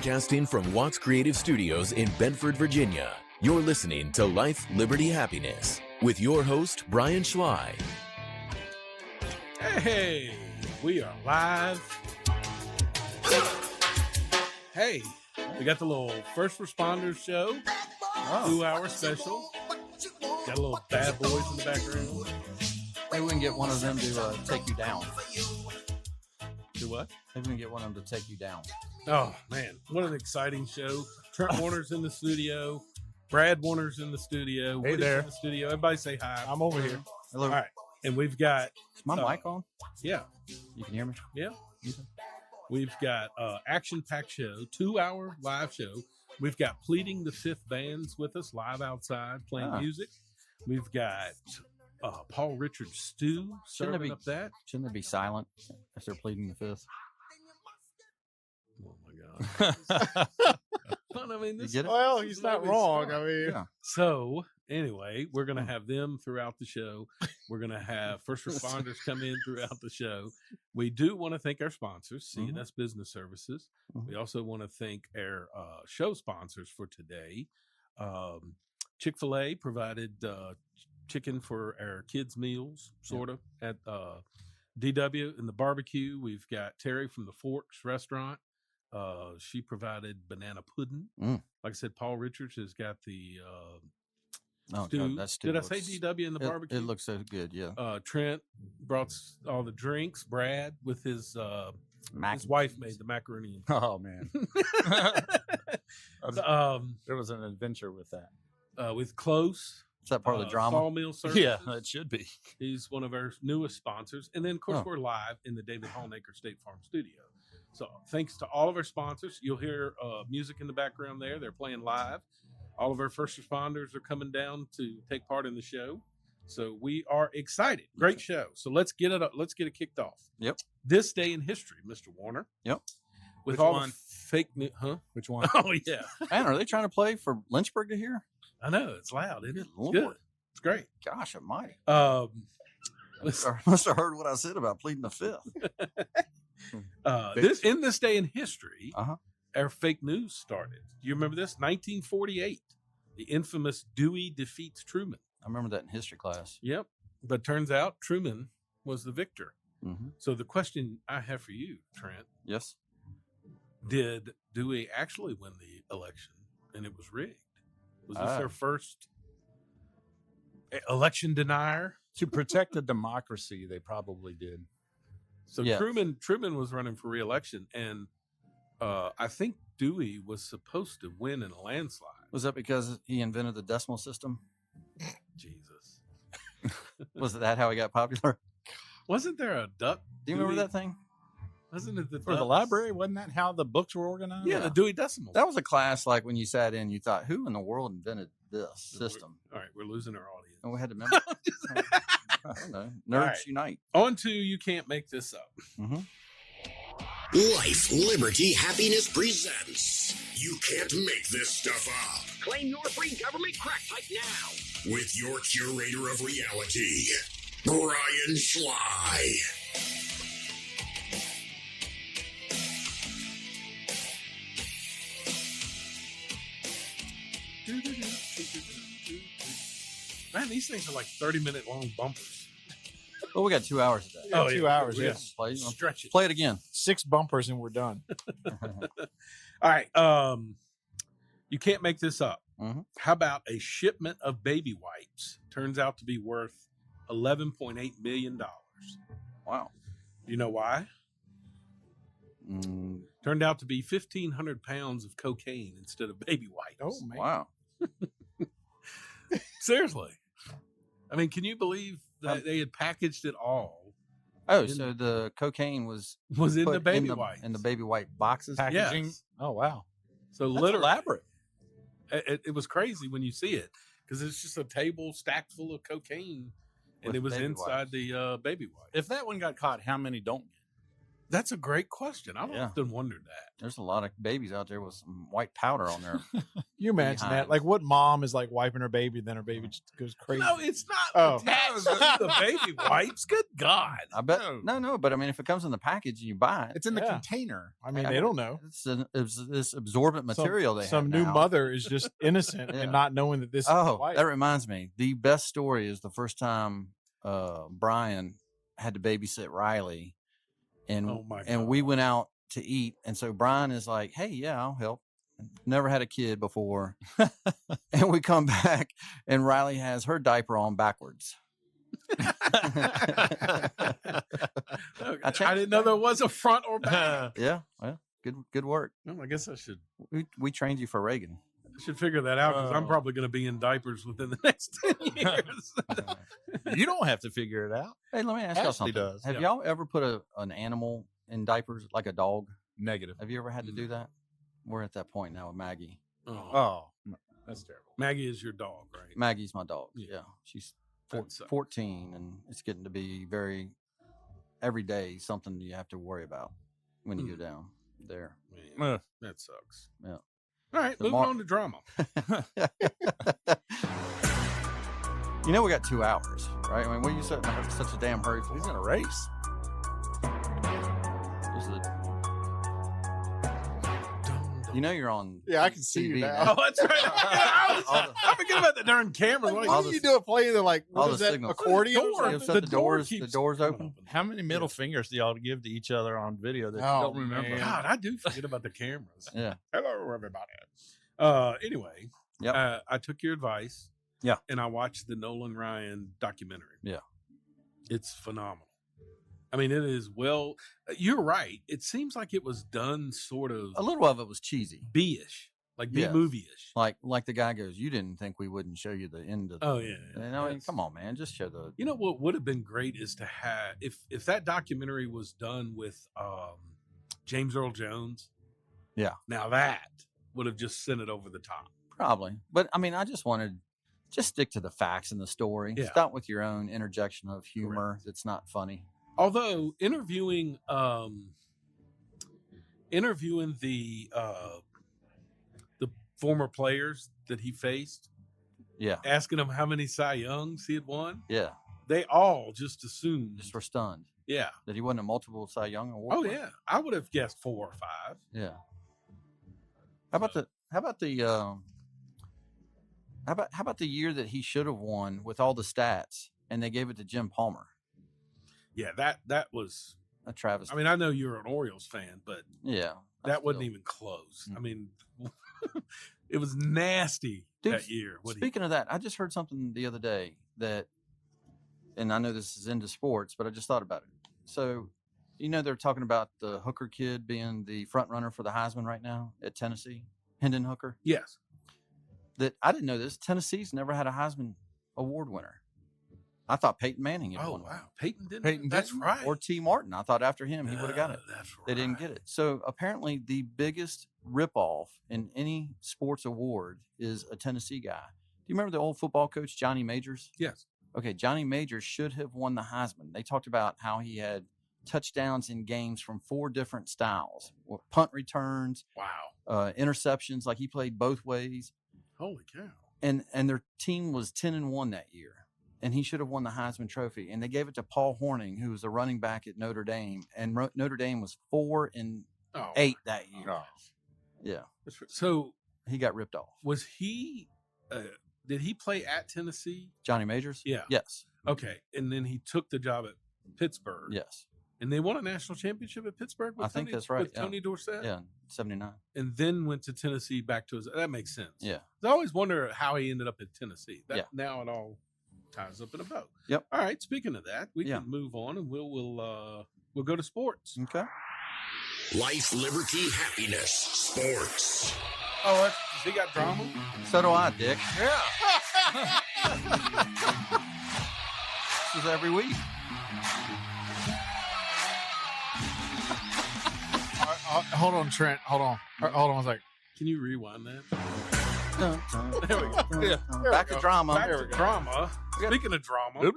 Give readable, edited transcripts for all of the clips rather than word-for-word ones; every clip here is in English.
Broadcasting from Watts Creative Studios in Bedford, Virginia, you're listening to Life, Liberty, Happiness with your host, Brian Schley. Hey, we are live. Hey, we got the little first responders show, 2-hour special. Got a little bad boys in the background. Maybe we can get one of them to take you down. Do what? Maybe we can get one of them to take you down. Oh, man. What an exciting show. Trent Warner's in the studio. Brad Warner's in the studio. Hey Woody's there. in the studio. Everybody say hi. I'm over here. Hello. All right. And we've got... Is my mic on? Yeah. You can hear me? Yeah. We've got action-packed show, 2-hour live show. We've got Pleading the Fifth bands with us live outside playing music. We've got Paul Richards Stew serving up that. Shouldn't it be silent if they're pleading the fifth? Oh my God. I mean, You get it? Well, he's not wrong. I mean, Yeah. So anyway, we're going to have them throughout the show. We're going to have first responders come in throughout the show. We do want to thank our sponsors, C&S Business Services. We also want to thank our show sponsors for today. Chick-fil-A provided chicken for our kids' meals, sort of, at DW. In the barbecue, we've got Terry from the Forks Restaurant. She provided banana pudding. Like I said, Paul Richards has got the stew. God, that stew Did I say DW in the barbecue? It looks so good, yeah. Trent brought all the drinks. Brad with his wife made the macaroni. oh man, there was an adventure with that. With Close. Is that part of the drama? Sawmill Services. Yeah, it should be. He's one of our newest sponsors. And then, of course, we're live in the David Hallnaker State Farm Studio. So thanks to all of our sponsors. You'll hear music in the background there. They're playing live. All of our first responders are coming down to take part in the show. So we are excited. Great show. So let's get it kicked off. Yep. This day in history, Mr. Warner. Yep. With Which all one? the fake news. Huh? Which one? Oh, yeah. Man, are they trying to play for Lynchburg to hear? I know. It's loud, isn't it? It's Lord. good. It's great. Gosh almighty. Listen, Must have heard what I said about pleading the fifth. in this day in history, our fake news started. Do you remember this? 1948. The infamous Dewey defeats Truman. I remember that in history class. Yep. But turns out Truman was the victor. Mm-hmm. So the question I have for you, Trent, Yes. did Dewey actually win the election and it was rigged? Was this their first election denier? To protect the democracy, they probably did. So Yes. Truman was running for re-election, and I think Dewey was supposed to win in a landslide. Was that because he invented the decimal system? Jesus. Was that how he got popular? Wasn't there a duck? Do you remember that thing? Wasn't it For the ducks? library, wasn't that how the books were organized? Yeah, the Dewey Decimal. That was a class like when you sat in, you thought, who in the world invented this system? All right, we're losing our audience. And we had to memorize. I don't know. Nerds All right. unite. On to You Can't Make This Up. Mm-hmm. Life, Liberty, Happiness presents You Can't Make This Stuff Up. Claim your free government crack pipe now. With your curator of reality, Brian Schley. Man, these things are like 30-minute long bumpers. Well, we got 2 hours today. Yeah, 2 hours, yeah. yes. Play, Stretch it. play it again. 6 bumpers and we're done. All right. You can't make this up. Mhm. How about a shipment of baby wipes turns out to be worth $11.8 million? Wow. Do you know why? Mm, Turned out to be 1,500 pounds of cocaine instead of baby wipes. Oh, man. wow. Seriously. I mean, can you believe that they had packaged it all? Oh, so the cocaine was Was in put the baby in the, wipes. in the baby wipe boxes? Packaging. Yes. Oh, wow. So That's literally, elaborate. it was crazy when you see it because it's just a table stacked full of cocaine, and With it was baby inside wipes. the baby wipe. If that one got caught, how many don't get? That's a great question. I've Yeah. often wondered that. There's a lot of babies out there with some white powder on their. You imagine Behind. that? Like, what mom is like wiping her baby, then her baby just goes crazy? No, it's not Oh. attached to the baby wipes. Good God. I bet. No, but I mean, if it comes in the package and you buy it, It's in the Yeah. container. I mean, I they mean, don't know. it's this absorbent material they Some have new now. mother is just innocent Yeah. and not knowing that this is Oh, white. that reminds me. The best story is the first time Brian had to babysit Riley, and Oh, my and we went out to eat, and so Brian is like, "Hey, yeah, I'll help." Never had a kid before, and we come back, and Riley has her diaper on backwards. I checked didn't know there was a front or back. Yeah, well, good work. Well, I guess I should We trained you for Reagan. figure that out because I'm Oh. probably going to be in diapers within the next 10 years. You don't have to figure it out. Hey, let me ask y'all Ashley something. does. Have Yeah. y'all ever put an animal in diapers like a dog? Negative. Have you ever had to do that? We're at that point now with Maggie. Oh. Oh, no, that's terrible. Maggie is your dog, right? Maggie's my dog. Yeah. Yeah, she's That sucks. 14, and it's getting to be every day something you have to worry about when you go down there. Man, that sucks. Yeah. All right, So moving Mark- on to drama. You know we got 2 hours, right? I mean, what are you in such a damn hurry for? He's in a race. Is it- You know you're on. Yeah, I can see you TV now. Oh, that's right. I forget about the darn camera. Like, all what the- do you do? Playing the like, all what the is that? signals. Accordion? or Door. something? You've set the doors keeps open. How many middle fingers do y'all give to each other on video that Oh, you don't remember? man. God, I do forget about the cameras. Yeah. Hello, everybody. Anyway, Yep. I took your advice. Yeah. And I watched the Nolan Ryan documentary. Yeah. It's phenomenal. I mean, it is well. You're right. It seems like it was done sort of A little of it was cheesy. B-ish, like Yes. B-movie-ish. Like the guy goes, "You didn't think we wouldn't show you the end of the." Oh yeah. You know, I mean, come on, man, just show the. You know what would have been great is to have if that documentary was done with James Earl Jones. Yeah. Now that would have just sent it over the top. Probably, but I mean, I just wanted just stick to the facts and the story. Yeah. Stop with your own interjection of humor that's not funny. Although interviewing the former players that he faced, Yeah, asking them how many Cy Youngs he had won, yeah, they all just assumed. just were stunned Yeah. that he wasn't a multiple Cy Young award. Oh winner. yeah. I would have guessed 4 or 5. Yeah. How about the year that he should have won with all the stats and they gave it to Jim Palmer? Yeah, that was. A travesty. I mean, I know you're an Orioles fan, but yeah, that wasn't still- even close. Mm. I mean, it was nasty Dude, that year. What he- Speaking of that, I just heard something the other day that, and I know this is into sports, but I just thought about it. So, you know, they're talking about the Hooker kid being the front runner for the Heisman right now at Tennessee, Hendon Hooker. yes. That I didn't know this. Tennessee's never had a Heisman Award winner. I thought Peyton Manning had Oh won one. wow, Peyton didn't. Peyton That's didn't? right. Or T. Martin. I thought after him he would have got it. That's right. They didn't get it. So apparently the biggest ripoff in any sports award is a Tennessee guy. Do you remember the old football coach, Johnny Majors? Yes. Okay, Johnny Majors should have won the Heisman. They talked about how he had touchdowns in games from 4 different styles. Punt returns, Wow. interceptions, like he played both ways. Holy cow. And their team was 10-1 that year. And he should have won the Heisman Trophy. And they gave it to Paul Hornung, who was a running back at Notre Dame. And Notre Dame was 4-8 Oh, that year. Oh. Yeah, that's right. So he got ripped off. was he? Did he play at Tennessee? Johnny Majors? Yeah. Yes. Okay, and then he took the job at Pittsburgh. Yes. And they won a national championship at Pittsburgh. With I think Tony, that's right, With yeah. Tony Dorsett. Yeah. 79. And then went to Tennessee back to his. That makes sense. Yeah. I always wonder how he ended up at Tennessee. Yeah. Now it all ties up in a bow. Yep. All right. Speaking of that, we Yeah. can move on and we'll go to sports. Okay. Life, liberty, happiness, sports. Oh, has he got drama? So do I, Dick. This is every week. Hold on, Trent. Hold on. Hold on one second. Can you rewind that? Dun, dun, There we go. dun, Yeah. dun. Back to drama. Back to drama. We got- Speaking of drama,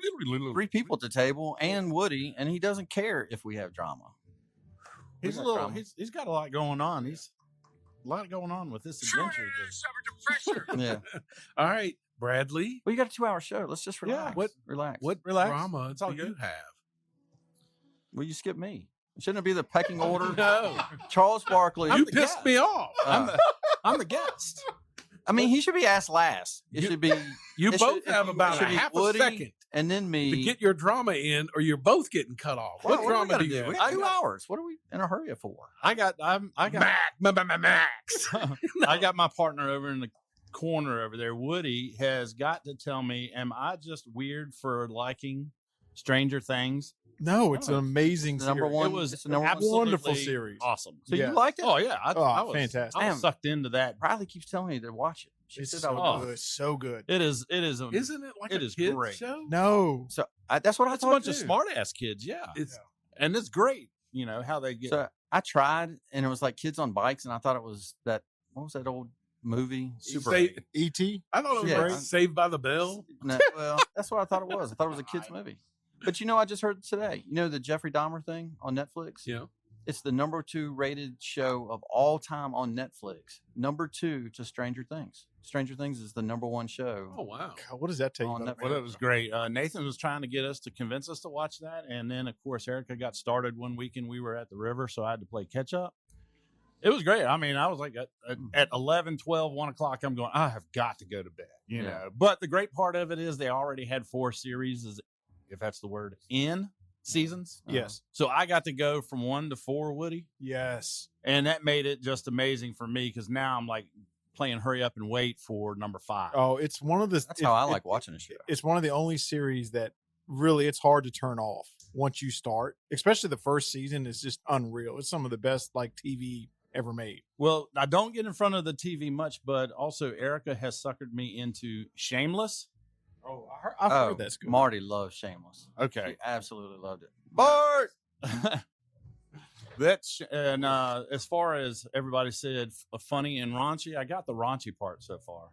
3 people at the table and Woody, and he doesn't care if we have drama. We He's a got little. drama. He's got a lot going on. He's a lot going on with this adventure. Yeah. All right, Bradley. Well, you got a 2-hour show. Let's just relax. What- Relax. What Relax. drama It's all do you good. have? Well, you skip me. Shouldn't it be the pecking order? No, Charles Barkley. you pissed me off. I'm the guest. I mean, he should be asked last. It should be, You it both should- have it about a should be half Woody a second and then me. to get your drama in, or you're both getting cut off. What What drama do do you We have? got 2 hours. What are we in a hurry for? I got Max. I got my partner over in the corner over there. Woody has got to tell me, am I just weird for liking Stranger Things? No, it's an amazing The number series. one. It was it's the number one. absolutely wonderful series. Awesome. So Yes. you liked it? Oh yeah, I was fantastic. I was Damn. sucked into that. Riley keeps telling me to watch it. She It's said so I would. good. So good. It is. Isn't it like It a is kid's great. show? No. So that's what I It's a thought bunch too. of smart ass kids. Yeah, It's and it's great. You know how they get. So I tried, and it was like kids on bikes, and I thought it was that. What was that old movie? Super. E.T. I thought it was Yeah. like Saved by the Bell. No, well, that's what I thought it was. I thought it was a kids movie. But I just heard today. You know the Jeffrey Dahmer thing on Netflix? Yeah. It's the number 2 rated show of all time on Netflix. Number 2 to Stranger Things. Stranger Things is the number 1 show. Oh wow. God, what does that take? On you? Netflix. Well, it was great. Nathan was trying to get us to convince us to watch that, and then of course Erica got started one weekend. We were at the river, so I had to play catch up. It was great. I mean, I was like at 11, 12, 1 o'clock, I'm going, I have got to go to bed, you Yeah. know. But the great part of it is they already had 4 series, if that's the word, in seasons. Yes. So I got to go from 1 to 4, Woody. Yes. And that made it just amazing for me because now I'm like playing hurry up and wait for number 5. Oh, it's one of the. That's how I like watching a show. It's one of the only series that really it's hard to turn off once you start. Especially the first season is just unreal. It's some of the best like TV ever made. Well, I don't get in front of the TV much, but also Erica has suckered me into Shameless. Oh, I've heard that's good. Marty loves Shameless. Okay. She absolutely loved it. Bart! That's and as far as everybody said, funny and raunchy, I got the raunchy part so far.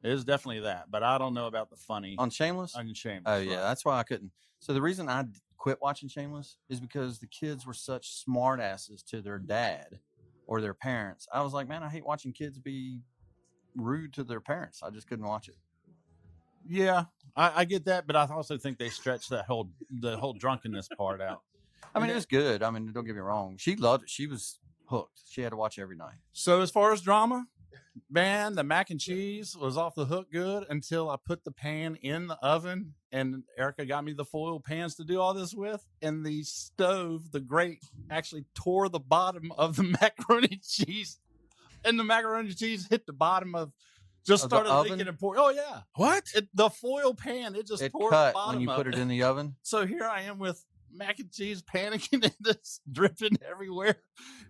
It is definitely that, but I don't know about the funny On Shameless? on Shameless. Oh, yeah. right. That's why I couldn't. So the reason I quit watching Shameless is because the kids were such smart asses to their dad or their parents. I was like, man, I hate watching kids be rude to their parents. I just couldn't watch it. Yeah, I get that, but I also think they stretched the whole drunkenness part out. I mean, it was good. I mean, don't get me wrong. She loved it. She was hooked. She had to watch it every night. So as far as drama, man, the mac and cheese was off the hook good until I put the pan in the oven, and Erica got me the foil pans to do all this with, and the stove, the grate, actually tore the bottom of the macaroni cheese, and the macaroni cheese hit the bottom of. Just Of the started oven? leaking and pouring. Oh yeah, What? the foil pan, it just It tore the cut bottom when you of put it in the oven. So here I am with mac and cheese panicking and it's dripping everywhere.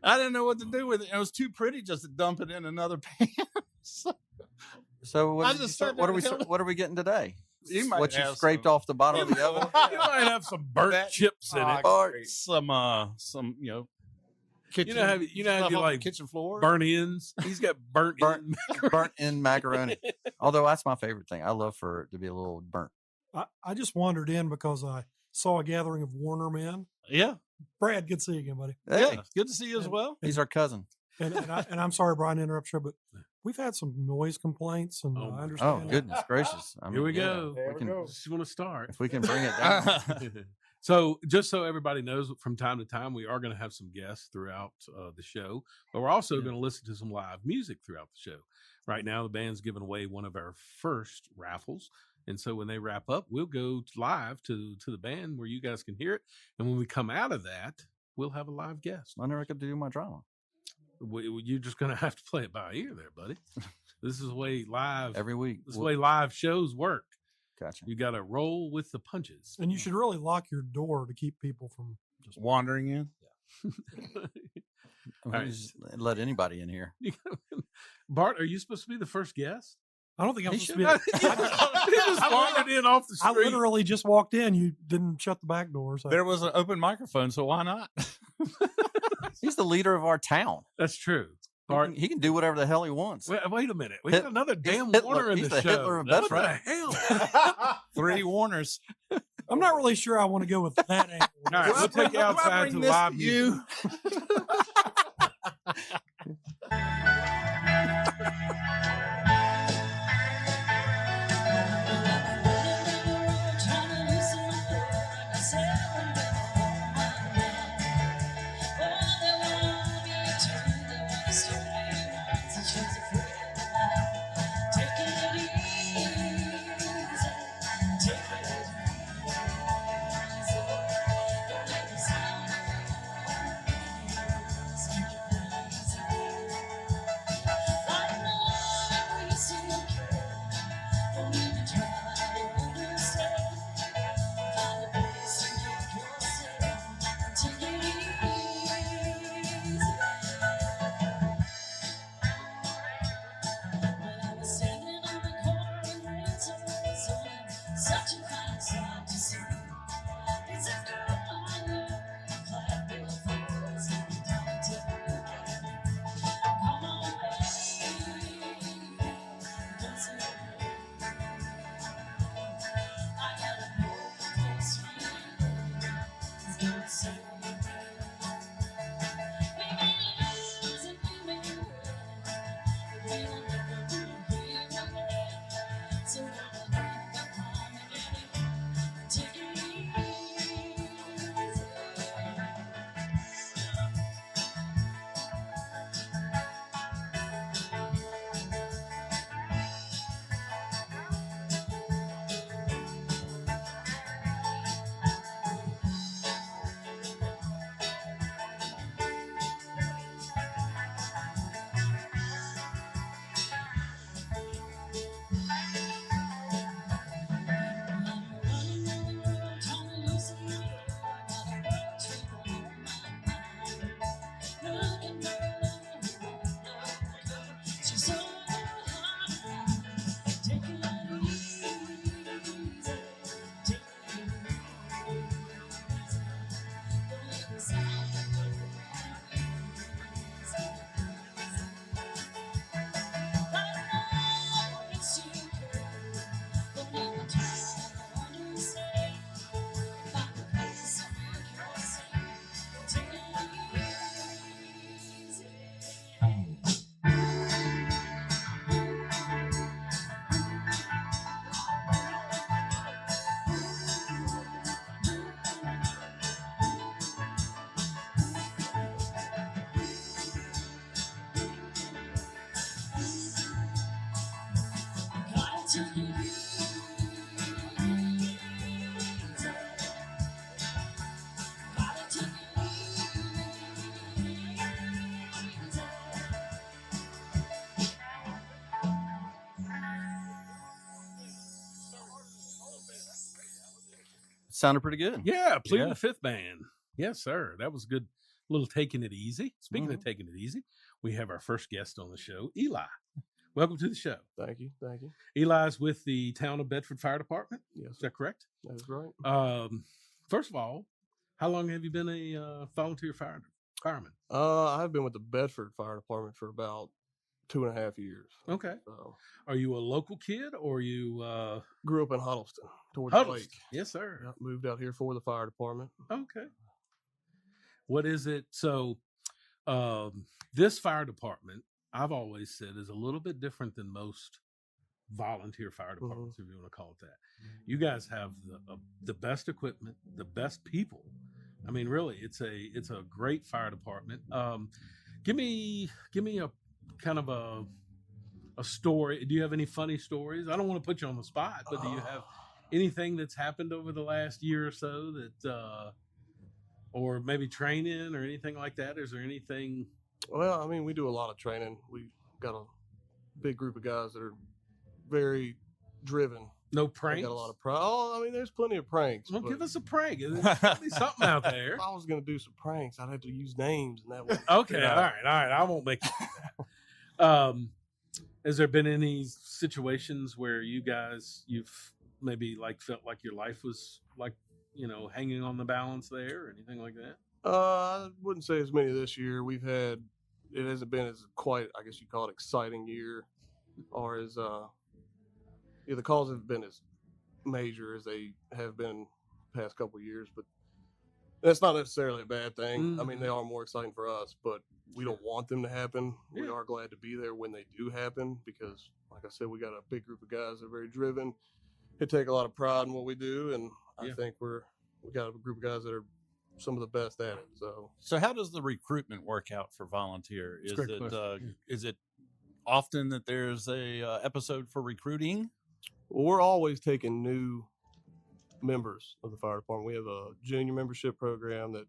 I didn't know what to do with it. It was too pretty just to dump it in another pan. So So I just sat there and held it. what are we getting today? You might What you have scraped some- off the bottom of the oven? You might have some burnt That- chips in it. Bart, some kitchen, how you stuff like off the kitchen floor. burnt ends. He's got burnt Burnt- in. burnt in macaroni. Although that's my favorite thing. I love for it to be a little burnt. I just wandered in because I saw a gathering of Warner men. Yeah, Brad, good to see you again, buddy. Hey, yeah. Good to see you as well. he's our cousin. And I'm sorry, Brian, to interrupt you, but we've had some noise complaints, and Oh, I my- understand. Oh that. goodness gracious! I Here we mean, yeah, go. There we can, go. Just want to start. If we can bring it down. So, just so everybody knows, from time to time, we are going to have some guests throughout the show, but we're also going to listen to some live music throughout the show. Right now, the band's giving away one of our first raffles. And so when they wrap up, we'll go live to the band where you guys can hear it. And when we come out of that, we'll have a live guest. I never got to do my drama You're just going to have to play it by ear there, buddy. This is the way live, every week. this is the way live shows work. Gotcha. You got to roll with the punches. And you should really lock your door to keep people from Just wandering in. We right. just let anybody in here. Bart, are you supposed to be the first guest? I don't think I'm He supposed to be. He just wandered in off the I street. literally just walked in. You didn't shut the back door. So There was an open microphone, so why not? He's the leader of our town. That's true. Bart, he can do whatever the hell he wants. Wait a minute. We Hit- got another damn Hitler. Warner in He's the the show. Hitler of What Bedford. the hell? 3 Warners. I'm not really sure I want to go with that angle. All right, we'll take you outside to live music. Sounded pretty good. Yeah, Pleading Yeah. the Fifth Band. Yes, sir. That was good. Little Taking It Easy. Speaking of taking it easy, we have our first guest on the show, Eli. Welcome to the show. Thank you. Thank you. Eli's with the Town of Bedford Fire Department. Yes, Is that correct? that's right. First of all, how long have you been a volunteer fireman? I've been with the Bedford Fire Department for about 2.5 years. Okay. So, Are you a local kid or you grew up in Huddleston, towards the Huddleston? lake. Yes, sir. Yep, moved out here for the fire department. Okay. What is it? So, this fire department, I've always said, is a little bit different than most volunteer fire departments, if you want to call it that. You guys have the best equipment, the best people. I mean, really, it's a great fire department. Give me a kind of a story. Do you have any funny stories? I don't want to put you on the spot, but do you have anything that's happened over the last year or so that, or maybe training or anything like that? Is there anything? Well, I mean, we do a lot of training. We got a big group of guys that are very driven. No They pranks? got a lot of I mean, there's plenty of pranks. Well, but give us a prank. There's gotta be something out there. if I was going to do some pranks, I'd have to use names, and that would. Okay, all right. I won't make you do that. Has there been any situations where you've maybe like felt like your life was like, hanging on the balance there or anything like that? I wouldn't say as many this year. It hasn't been as quite, I guess you call it, exciting year, or as the calls haven't been as major as they have been the past couple of years. But that's not necessarily a bad thing. I mean, they are more exciting for us, but we don't want them to happen. We are glad to be there when they do happen because, like I said, we got a big group of guys that are very driven. They take a lot of pride in what we do, and I think we got a group of guys that are some of the best at it. So how does the recruitment work out for volunteer? That's a great question. Is it often that there's a episode for recruiting? Well, we're always taking new members of the fire department. We have a junior membership program that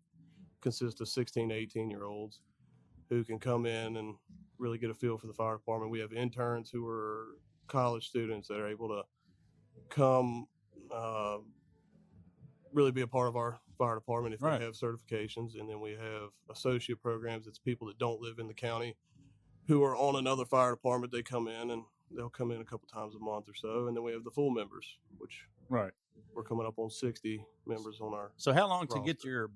consists of 16 to 18-year-olds who can come in and really get a feel for the fire department. We have interns who are college students that are able to come really be a part of our fire department if they have certifications. And then we have associate programs. It's people that don't live in the county who are on another fire department. They come in and they'll come in a couple times a month or so. And then we have the full members, which we're coming up on 60 members on our. So how long to get your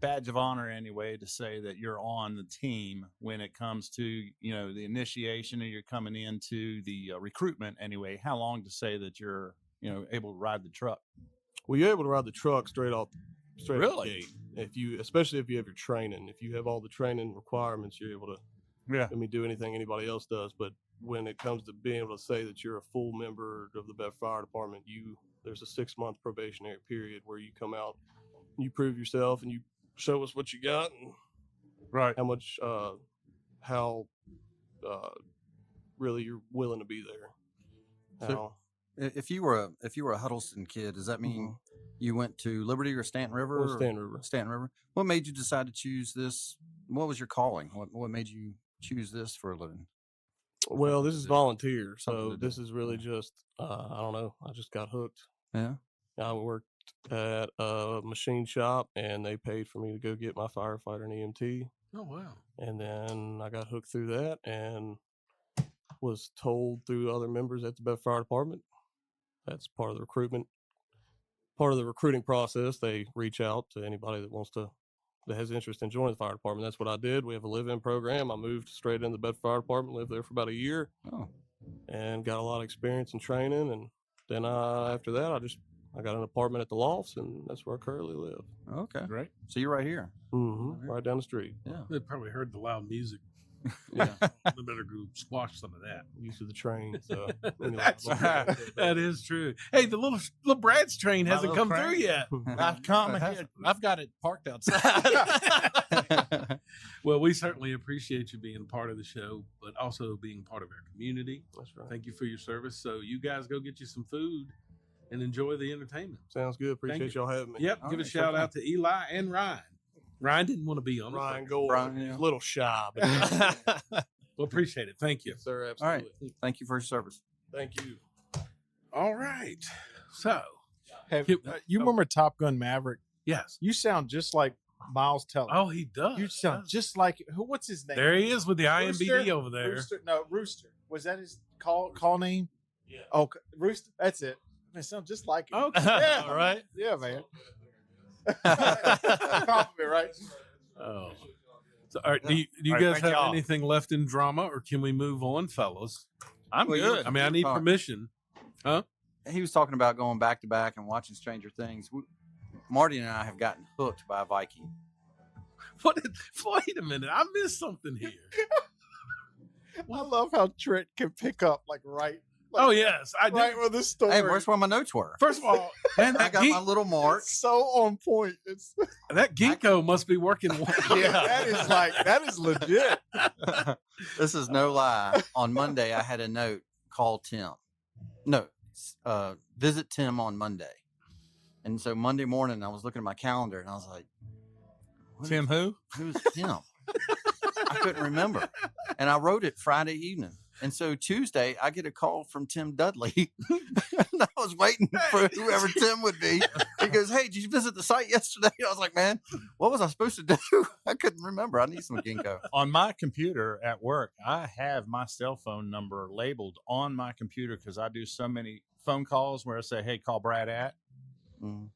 badge of honor anyway to say that you're on the team when it comes to, the initiation and you're coming into the recruitment anyway? How long to say that you're, able to ride the truck? Well, you're able to ride the truck straight out the Really? gate. Especially if you have your training. If you have all the training requirements, you're able to do anything anybody else does. But when it comes to being able to say that you're a full member of the Bedford Fire Department, there's a 6-month probationary period where you come out and you prove yourself and you show us what you got and how much really you're willing to be there. So if you were a Huddleston kid, does that mean you went to Liberty or Stanton River? Or Stanton River. Stanton River. What made you decide to choose this? What was your calling? What made you choose this for a living? Well, this is volunteer, so this is really just I don't know. I just got hooked. Yeah. I worked at a machine shop, and they paid for me to go get my firefighter and EMT. Oh wow! And then I got hooked through that, and was told through other members at the Bedford Fire Department. That's part of the recruitment. Part of the recruiting process, they reach out to anybody that has interest in joining the fire department. That's what I did. We have a live-in program. I moved straight into the Bedford Fire Department, lived there for about a year, and got a lot of experience and training. And then after that, I got an apartment at the Lofts, and that's where I currently live. Okay, great. So you're right here. Right down the street. Yeah, They probably heard the loud music. Yeah. We better go squash some of that. Used to the trains. Anyway, That's right. That is true. Hey, the little Brad's train My hasn't little come through train. yet. I've come ahead. I've got it parked outside. Well, we certainly appreciate you being part of the show, but also being part of our community. That's right. Thank you for your service. So you guys go get you some food and enjoy the entertainment. Sounds good. Thank Appreciate you. y'all having me. Yep. All Give a right, shout sure out to Eli and Ryan. Ryan didn't want to be on it, Ryan but Gore. Brian, yeah. A little shy. But we'll appreciate it. Thank you. yes, sir. All right. Absolutely. Thank you for your service. Thank you. All right. So, You remember Top Gun Maverick? yes. You sound just like Miles Teller. Oh, he does. You sound just like what's his name? There he is with the IMBD Rooster? over there. Rooster. No, Rooster. Was that his call name? Yeah. Oh, Rooster. That's it. It sounds just like him. Okay. Yeah. All right. Yeah, man. Compliment, right? Oh. So, all right, do you All right, guys thank have y'all. anything left in drama, or can we move on, fellas? I'm Well, good. I mean, I need Fine. permission. He was talking about going back to back and watching Stranger Things. Marty and I have gotten hooked by Viking. Wait a minute. I missed something here. I love how Trent can pick up right Oh, yes. I do. right with the story. Hey, where's where my notes were? First of all, man, I that, got my little mark. It's so on point. It's that ginkgo must be working. that is legit. This is no lie. On Monday, I had a note, call Tim. No, visit Tim on Monday. And so Monday morning, I was looking at my calendar and I was like, what Tim who? Who's Tim? I couldn't remember. And I wrote it Friday evening. And so Tuesday, I get a call from Tim Dudley. And I was waiting for whoever Tim would be. He goes, hey, did you visit the site yesterday? I was like, man, what was I supposed to do? I couldn't remember. I need some ginkgo. On my computer at work, I have my cell phone number labeled on my computer because I do so many phone calls where I say, hey, call Brad at. Mm.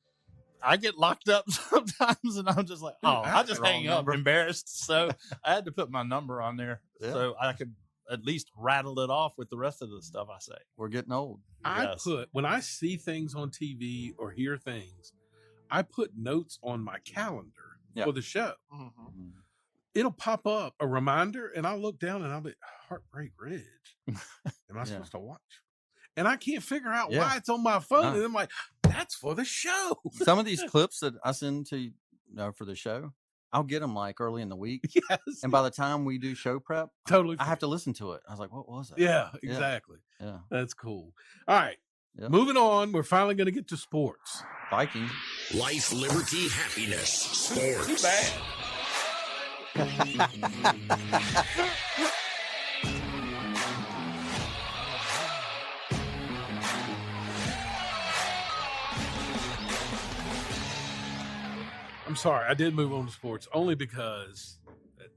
I get locked up sometimes and I'm just like, oh, I just Wrong hang up number. embarrassed. So I had to put my number on there so I could at least rattle it off with the rest of the stuff I say. We're getting old. Yes. When I see things on TV or hear things, I put notes on my calendar Yeah. for the show. It'll pop up a reminder, and I'll look down and I'll be Heartbreak Ridge. Am I supposed to watch? And I can't figure out why it's on my phone. No. And I'm like, that's for the show. Some of these clips that I send to you for the show, I'll get them early in the week. Yes. And by the time we do show prep, Totally. I have to listen to it. I was like, what was it? Yeah, exactly. Yeah. That's cool. All right. Yep. Moving on. We're finally going to get to sports. Viking. Life, liberty, happiness, sports. Too bad. I'm sorry, I did move on to sports only because,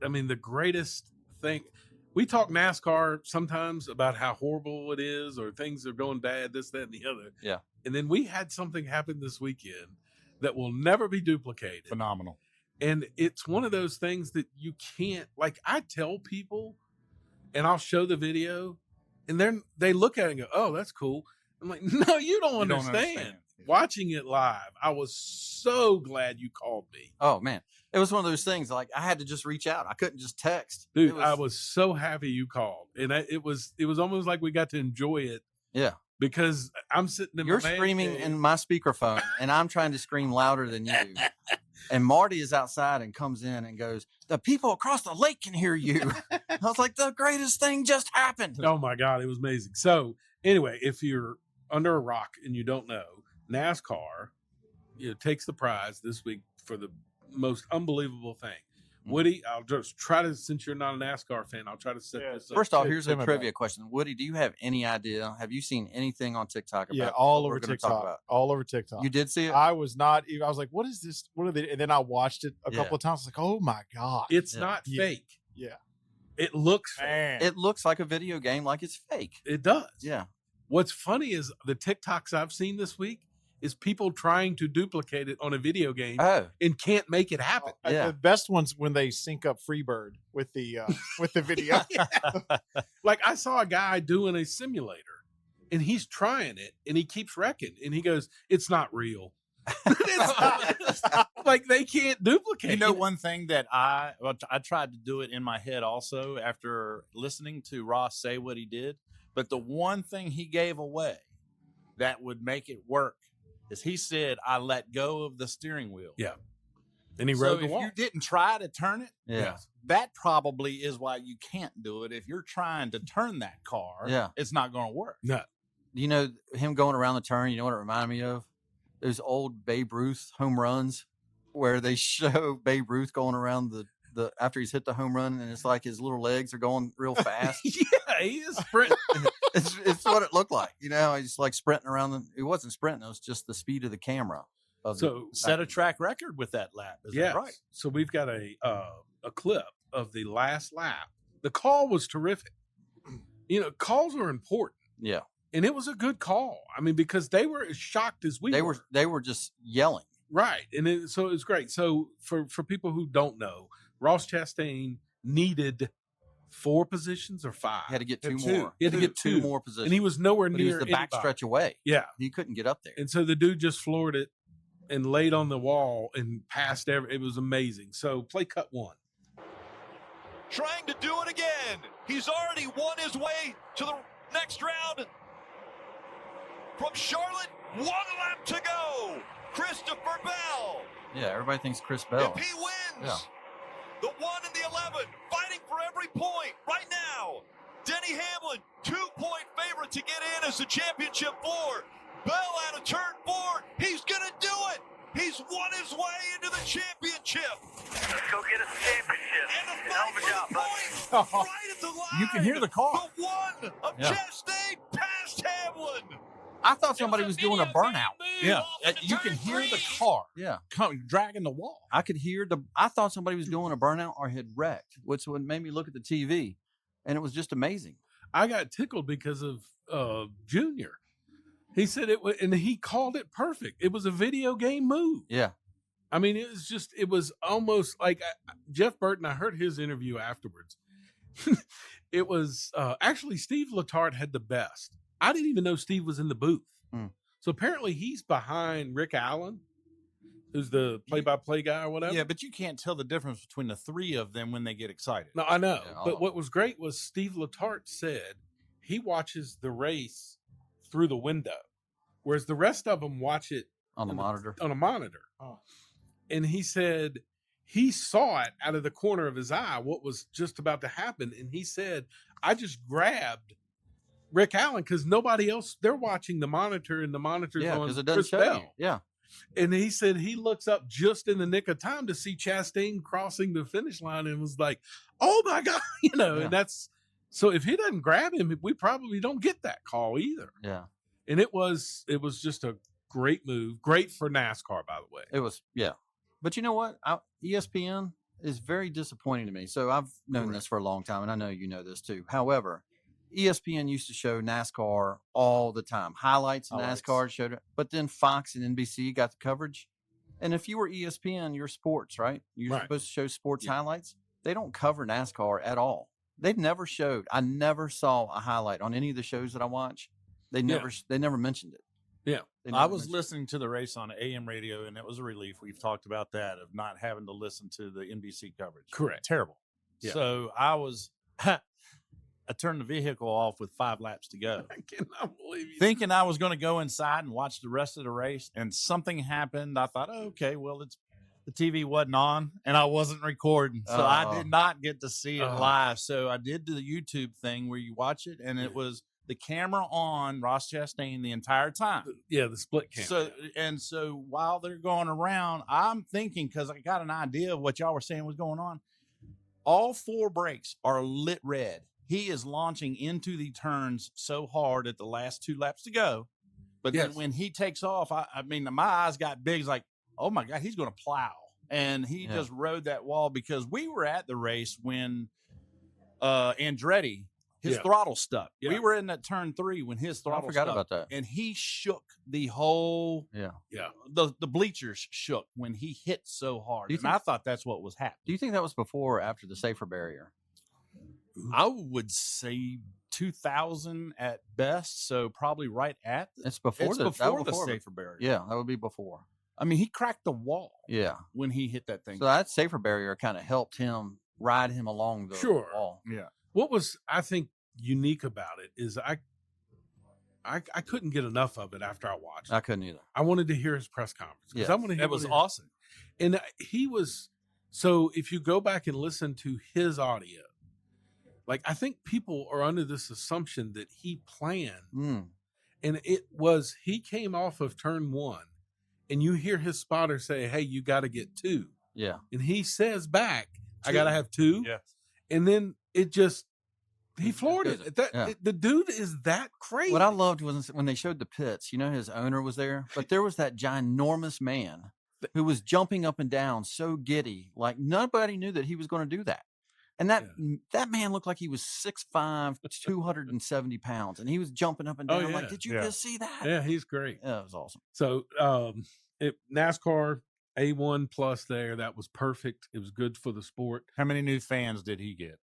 I mean, the greatest thing, we talk NASCAR sometimes about how horrible it is or things are going bad, this, that, and the other. Yeah. And then we had something happen this weekend that will never be duplicated. Phenomenal. And it's one of those things that you can't, like, I tell people and I'll show the video and they look at it and go, oh, that's cool. I'm like, no, you don't understand. Yeah. Watching it live, I was so glad you called me. Oh, man. It was one of those things I had to just reach out. I couldn't just text. Dude, I was so happy you called. And it was almost like we got to enjoy it. Yeah. Because I'm sitting in You're my man screaming cave. in my speakerphone, and I'm trying to scream louder than you. And Marty is outside and comes in and goes, the people across the lake can hear you. I was like, the greatest thing just happened. Oh, my God. It was amazing. So, anyway, if you're under a rock and you don't know, NASCAR takes the prize this week for the most unbelievable thing. Woody, I'll just try to, since you're not a NASCAR fan, I'll try to set this up. First off, here's a Tim about trivia question. Woody, do you have any idea? Have you seen anything on TikTok about Yeah, what all we're over gonna talk TikTok. about? All over TikTok. You did see it? I was not even. I was like, "What is this? What are they?" And then I watched it a Yeah. couple of times. Like, oh my god, It's Yeah. not Yeah. fake. yeah, It looks fake. man. It looks like a video game, like it's fake. It does. Yeah. What's funny is the TikToks I've seen this week is people trying to duplicate it on a video game Oh, and can't make it happen. Yeah. The best ones when they sync up Freebird with the video. Like I saw a guy doing a simulator and he's trying it and he keeps wrecking and he goes, it's not real. It's not. like they can't duplicate. You know, one thing that I tried to do it in my head also after listening to Ross say what he did, but the one thing he gave away that would make it work is he said, I let go of the steering wheel. Yeah. And he So rode the if wall. you didn't try to turn it, Yeah. that probably is why you can't do it. If you're trying to turn that car, Yeah. it's not going to work. No. You know, him going around the turn, you know what it reminded me of? Those old Babe Ruth home runs where they show Babe Ruth going around the after he's hit the home run, and it's like his little legs are going real fast. Yeah, he is sprinting. It's what it looked like. You know, he's like sprinting around. It wasn't sprinting. It was just the speed of the camera. So Set a track record with that lap. Is yeah, that right? So we've got a clip of the last lap. The call was terrific. You know, calls are important, Yeah. and it was a good call. I mean, because they were as shocked as we were. They were just yelling. Right. And so it was great. So for people who don't know, Ross Chastain needed 4 positions or 5. He had to get two Two. more. He had to get two 2 more positions. And he was nowhere But he near was the anybody. backstretch away. Yeah. He couldn't get up there. And so the dude just floored it and laid on the wall and passed it was amazing. So play cut 1. Trying to do it again. He's already won his way to the next round. From Charlotte, 1 lap to go. Christopher Bell. Yeah, everybody thinks Chris Bell. If he wins, Yeah. the 1 and the 11, fighting for every point right now. Denny Hamlin, 2-point favorite to get in as the championship 4. Bell out of turn 4. He's going to do it. He's won his way into the championship. Let's go get us a championship. And the fight for the points right at the line. You can hear the car. The 1 of Yeah. Chastain past Hamlin. I thought somebody was doing a burnout. Yeah. You can hear the car Yeah. dragging the wall. I thought somebody was doing a burnout or had wrecked, which would made me look at the TV, and it was just amazing. I got tickled because of Junior. He said it was, and he called it perfect. It was a video game move. Yeah. I mean, it was almost like Jeff Burton. I heard his interview afterwards. It was actually Steve Letarte had the best. I didn't even know Steve was in the booth. So apparently he's behind Rick Allen, who's the play-by-play guy or whatever. Yeah, but you can't tell the difference between the 3 of them when they get excited. No, I know. Yeah, But what was great was Steve Letarte said he watches the race through the window, whereas the rest of them watch it On the monitor. On a monitor. Oh. And he said he saw it out of the corner of his eye, what was just about to happen. And he said, I just grabbed Rick Allen because nobody else, they're watching the monitor, and the monitor's Yeah, on because it doesn't Chris show Bell. you. Yeah. And he said he looks up just in the nick of time to see Chastain crossing the finish line and was like, oh my God, Yeah. and that's so if he doesn't grab him, we probably don't get that call either. Yeah. And it was just a great move. Great for NASCAR, by the way. It was, yeah. But you know what? ESPN is very disappointing to me. So I've known this for a long time, and I know you know this too. However, ESPN used to show NASCAR all the time. Highlights of NASCAR showed it, but then Fox and NBC got the coverage. And if you were ESPN, you're sports, right? You're supposed to show sports highlights. They don't cover NASCAR at all. They've never showed. I never saw a highlight on any of the shows that I watch. They never mentioned it. Yeah. I was listening to the race on AM radio, and it was a relief. We've talked about that, of not having to listen to the NBC coverage. Correct. Terrible. Yeah. So I turned the vehicle off with 5 laps to go. I cannot believe you. Thinking I was going to go inside and watch the rest of the race, and something happened. I thought, oh, okay, well, the TV wasn't on, and I wasn't recording, so I did not get to see it live. So I did the YouTube thing where you watch it, and it was the camera on Ross Chastain the entire time. Yeah, the split camera. So while they're going around, I'm thinking, because I got an idea of what y'all were saying was going on. All 4 brakes are lit red. He is launching into the turns so hard at the last 2 laps to go. But then when he takes off, I mean, my eyes got big. It's like, oh my God, he's going to plow. And he just rode that wall, because we were at the race when Andretti, his throttle stuck. Yeah. We were in that turn 3 when his throttle stuck. I forgot about that. And he shook the whole, the bleachers shook when he hit so hard. And I thought that's what was happening. Do you think that was before or after the safer barrier? I would say 2000 at best, so probably right at. It's before the safer barrier. Yeah, that would be before. I mean, he cracked the wall Yeah. when he hit that thing. So that safer barrier kind of helped him ride him along the Sure. wall. Yeah. What was, I think, unique about it is I couldn't get enough of it after I watched it. I couldn't either. I wanted to hear his press conference. 'Cause Yes. I wanted to hear That was what he- awesome. And he was, so if you go back and listen to his audio, like I think people are under this assumption that he planned. Mm. And it was, he came off of turn one and you hear his spotter say, hey, you got to get 2. Yeah. And he says back, I 2. got to have 2. Yes. And then it just, he floored did it. Yeah. The dude is that crazy. What I loved was when they showed the pits, his owner was there, but there was that ginormous man who was jumping up and down so giddy, like nobody knew that he was going to do that. And that man looked like he was 6'5", 270 pounds, and he was jumping up and Oh, down. yeah. Like, did you Yeah. just see that? Yeah, he's great. Yeah, it was awesome. So NASCAR A1 plus there, that was perfect. It was good for the sport. How many new fans did he get?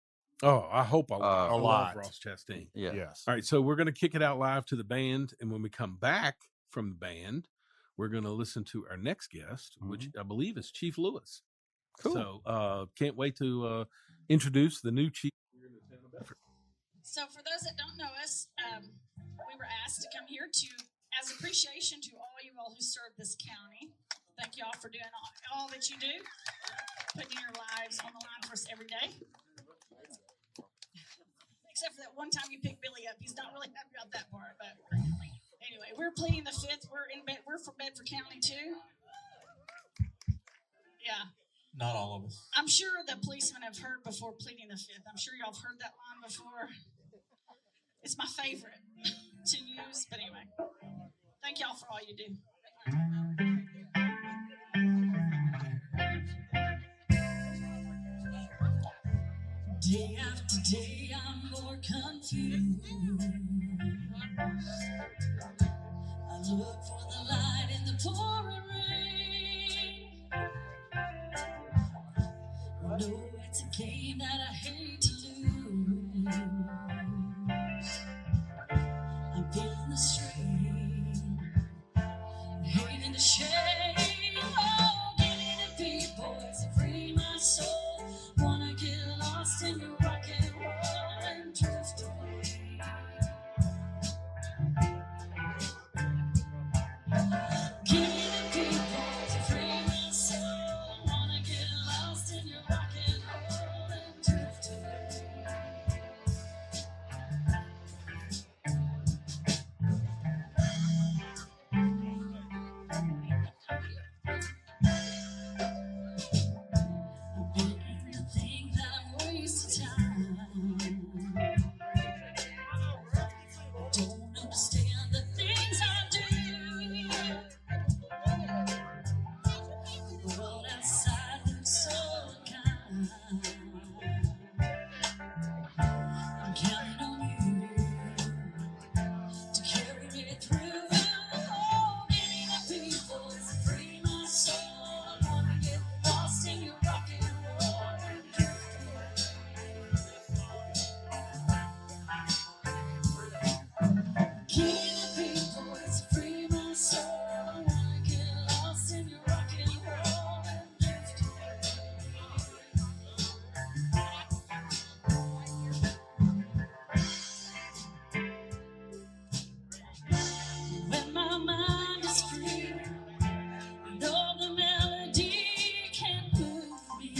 Oh, I hope a lot. I a love lot. Ross Chastain. Yeah. Yes. All right, so we're going to kick it out live to the band, and when we come back from the band, we're going to listen to our next guest, which I believe is Chief Lewis. Cool. So can't wait to introduce the new chief here in the town of Bedford. So for those that don't know us, we were asked to come here as appreciation to all you all who serve this county. Thank you all for doing all that you do, putting your lives on the line for us every day. Except for that one time you picked Billy up. He's not really happy about that part. But anyway, we're pleading the fifth. We're from Bedford County too. Yeah. Not all of us. I'm sure the policemen have heard before pleading the fifth. I'm sure y'all have heard that line before. It's my favorite to use. But anyway, thank y'all for all you do. Day after day, I'm more confused. I look for the light in the pouring rain. No, it's a game that I hate to lose. I'm feeling the strain, hating the shame. Oh, give me the beat, boys, and free my soul. Wanna get lost in your rock and roll and drift away. Give me the beat, boys, and free my soul. Wanna get lost in your rock and roll and drift away. When my mind is free, and all the melody can move me.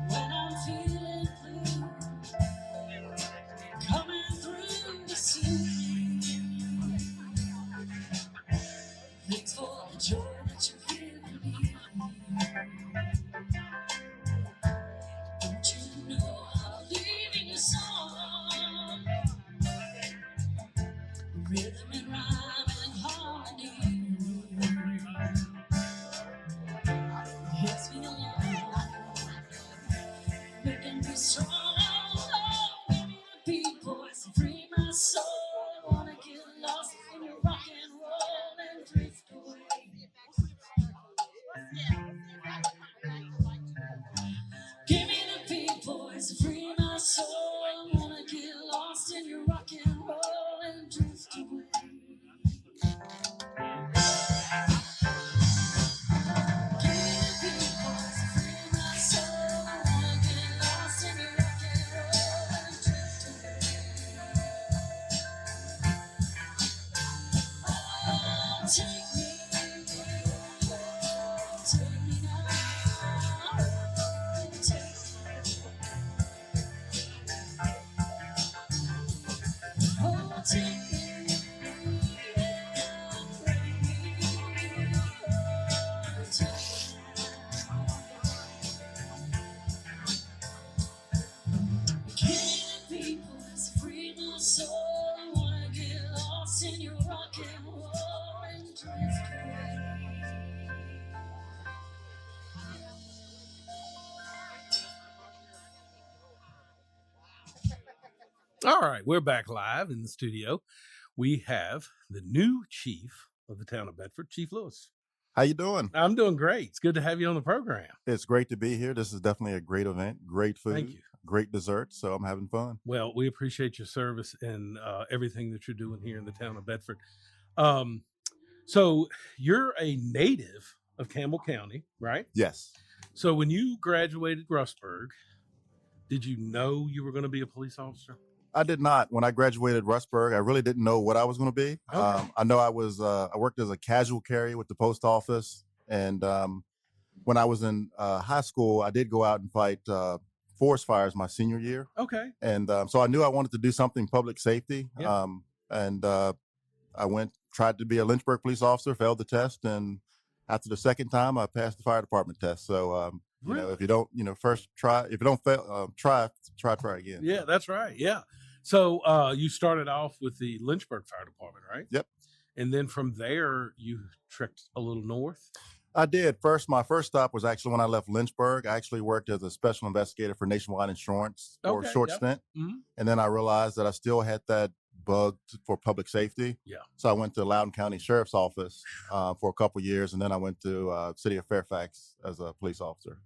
When I'm feeling blue, coming through to soothe me. Thanks for the joy that you've given me. Don't you know I'm leaving a song? Rhythm and rhyme and harmony helps me along, making me strong. Oh, give me the beat, boys, and free my soul. I wanna get lost in your rock and roll and drift away. Give me the beat, boys, and free my soul. I wanna get lost in your rock and roll and drift away. All right, we're back live in the studio. We have the new chief of the town of Bedford, Chief Lewis. How you doing? I'm doing great. It's good to have you on the program. It's great to be here. This is definitely a great event, great food, Thank you. great dessert. So I'm having fun. Well, we appreciate your service and everything that you're doing here in the town of Bedford. So you're a native of Campbell County, right? Yes. So when you graduated Rustburg, did you know you were going to be a police officer? I did not. When I graduated Rustburg, I really didn't know what I was going to be. Okay. I know I worked as a casual carrier with the post office. And when I was in high school, I did go out and fight forest fires my senior year. Okay. And so I knew I wanted to do something public safety. Yeah. I tried to be a Lynchburg police officer, failed the test. And after the second time, I passed the fire department test. So, Really? if you don't, first try, if you don't fail, try again. Yeah, that's right. Yeah. So you started off with the Lynchburg Fire Department, right? Yep. And then from there, you trekked a little north. I did. My first stop was actually when I left Lynchburg. I actually worked as a special investigator for Nationwide Insurance for Okay, a short yep. stint. Mhm. And then I realized that I still had that bug for public safety. Yeah. So I went to Loudoun County Sheriff's Office for a couple years. And then I went to City of Fairfax as a police officer.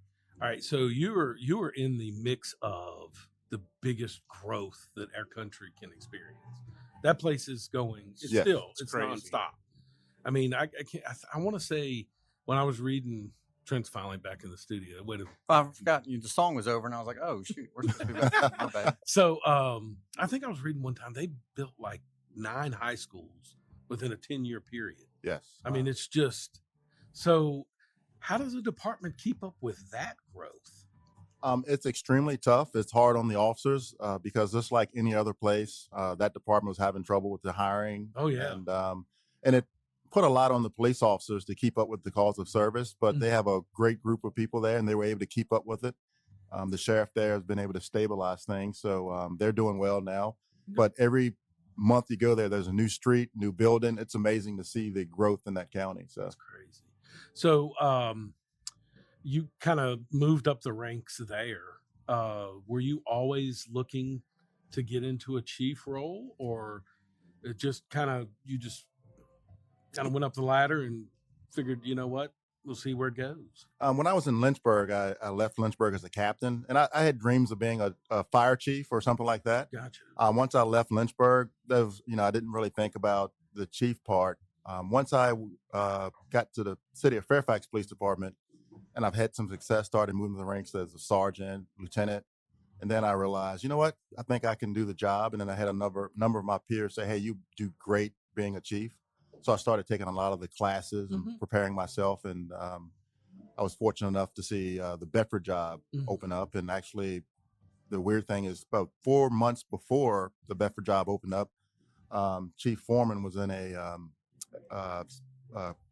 All right. So you were in the mix of the biggest growth that our country can experience. That place is going. It's Yeah, still. it's It's crazy. nonstop. I mean, I can't. I want to say when I was reading. Trent's finally back in the studio. Wait a I forgot the song was over, and I was like, "Oh shoot, we're supposed to be back." My bad. So I think I was reading one time they built like 9 high schools within a 10-year period. Yes. I mean, it's just so. How does a department keep up with that growth? It's extremely tough. It's hard on the officers because just like any other place, that department was having trouble with the hiring. Oh, yeah. And it put a lot on the police officers to keep up with the calls of service, but Mm. they have a great group of people there and they were able to keep up with it. The sheriff there has been able to stabilize things. So they're doing well now, but every month you go there, there's a new street, new building. It's amazing to see the growth in that county. So That's crazy. So you kind of moved up the ranks there. Were you always looking to get into a chief role, or it just you just kind of went up the ladder and figured, you know what, we'll see where it goes? when I was in Lynchburg, I left Lynchburg as a captain, and I had dreams of being a fire chief or something like that. Gotcha. Once I left Lynchburg, that was, I didn't really think about the chief part. Once I got to the City of Fairfax Police Department, and I've had some success, started moving the ranks as a sergeant, lieutenant, and then I realized, you know what, I think I can do the job. And then I had a number of my peers say, "Hey, you do great being a chief." So I started taking a lot of the classes and preparing myself. And I was fortunate enough to see the Bedford job open up. And actually, the weird thing is about 4 months before the Bedford job opened up, Chief Foreman was in a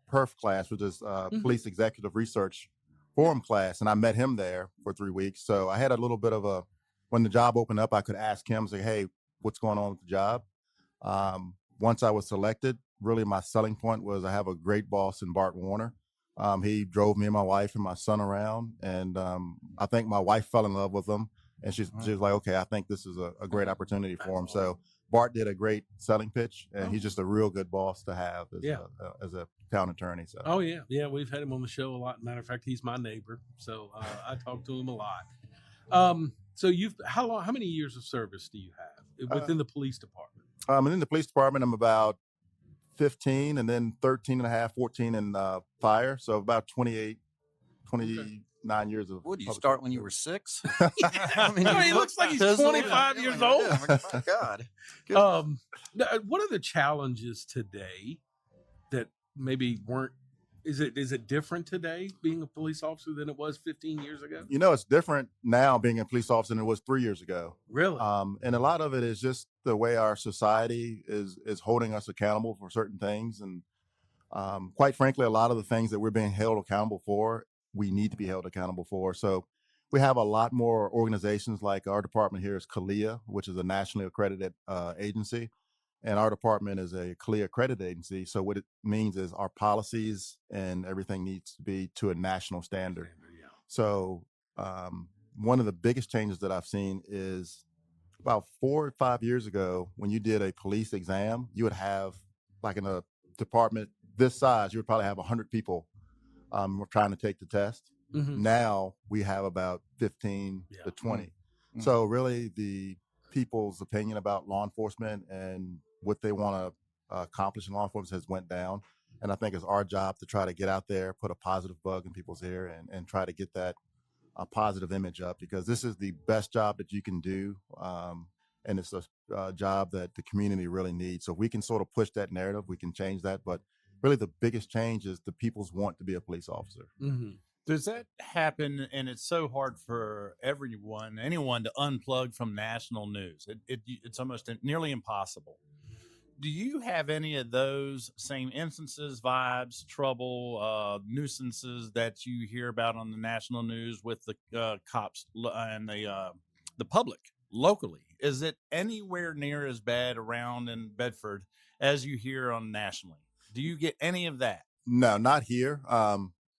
PERF class, which is Police Executive Research Forum class. And I met him there for 3 weeks. So I had a little bit of when the job opened up, I could ask him, say, "Hey, what's going on with the job?" Once I was selected, really my selling point was I have a great boss in Bart Warner. He drove me and my wife and my son around, and I think my wife fell in love with him, and she was like, "Okay, I think this is a great opportunity for him." So Bart did a great selling pitch, and he's just a real good boss to have as a town attorney. So Oh yeah, we've had him on the show a lot. Matter of fact, he's my neighbor, so I talk to him a lot. So how many years of service do you have within the police department? And in the police department, I'm about 15, and then 13 and a half, 14 in fire. So about 29 years of. What did you public start when you service. were 6? He looks like he's 25 years old. Yeah, my God. What are the challenges today that maybe weren't? Is it different today being a police officer than it was 15 years ago? It's different now being a police officer than it was 3 years ago. Really? And a lot of it is just the way our society is holding us accountable for certain things. And quite frankly, a lot of the things that we're being held accountable for, we need to be held accountable for. So we have a lot more organizations, like our department here is CALEA, which is a nationally accredited agency. And our department is a CALEA accredited agency. So what it means is our policies and everything needs to be to a national standard. So one of the biggest changes that I've seen is about 4 or 5 years ago, when you did a police exam, you would have, like in a department this size, you would probably have 100 people trying to take the test. Mhm. Now we have about 15 to 20. So really the people's opinion about law enforcement and what they want to accomplish in law enforcement has went down. And I think it's our job to try to get out there, put a positive bug in people's ear and try to get that positive image up, because this is the best job that you can do. And it's a job that the community really needs. So if we can sort of push that narrative, we can change that. But really the biggest change is the people's want to be a police officer. Mm-hmm. Does that happen? And it's so hard for anyone to unplug from national news. It's almost nearly impossible. Do you have any of those same instances, vibes, trouble, nuisances that you hear about on the national news with the cops and the public locally? Is it anywhere near as bad around in Bedford as you hear on nationally? Do you get any of that? No, not here.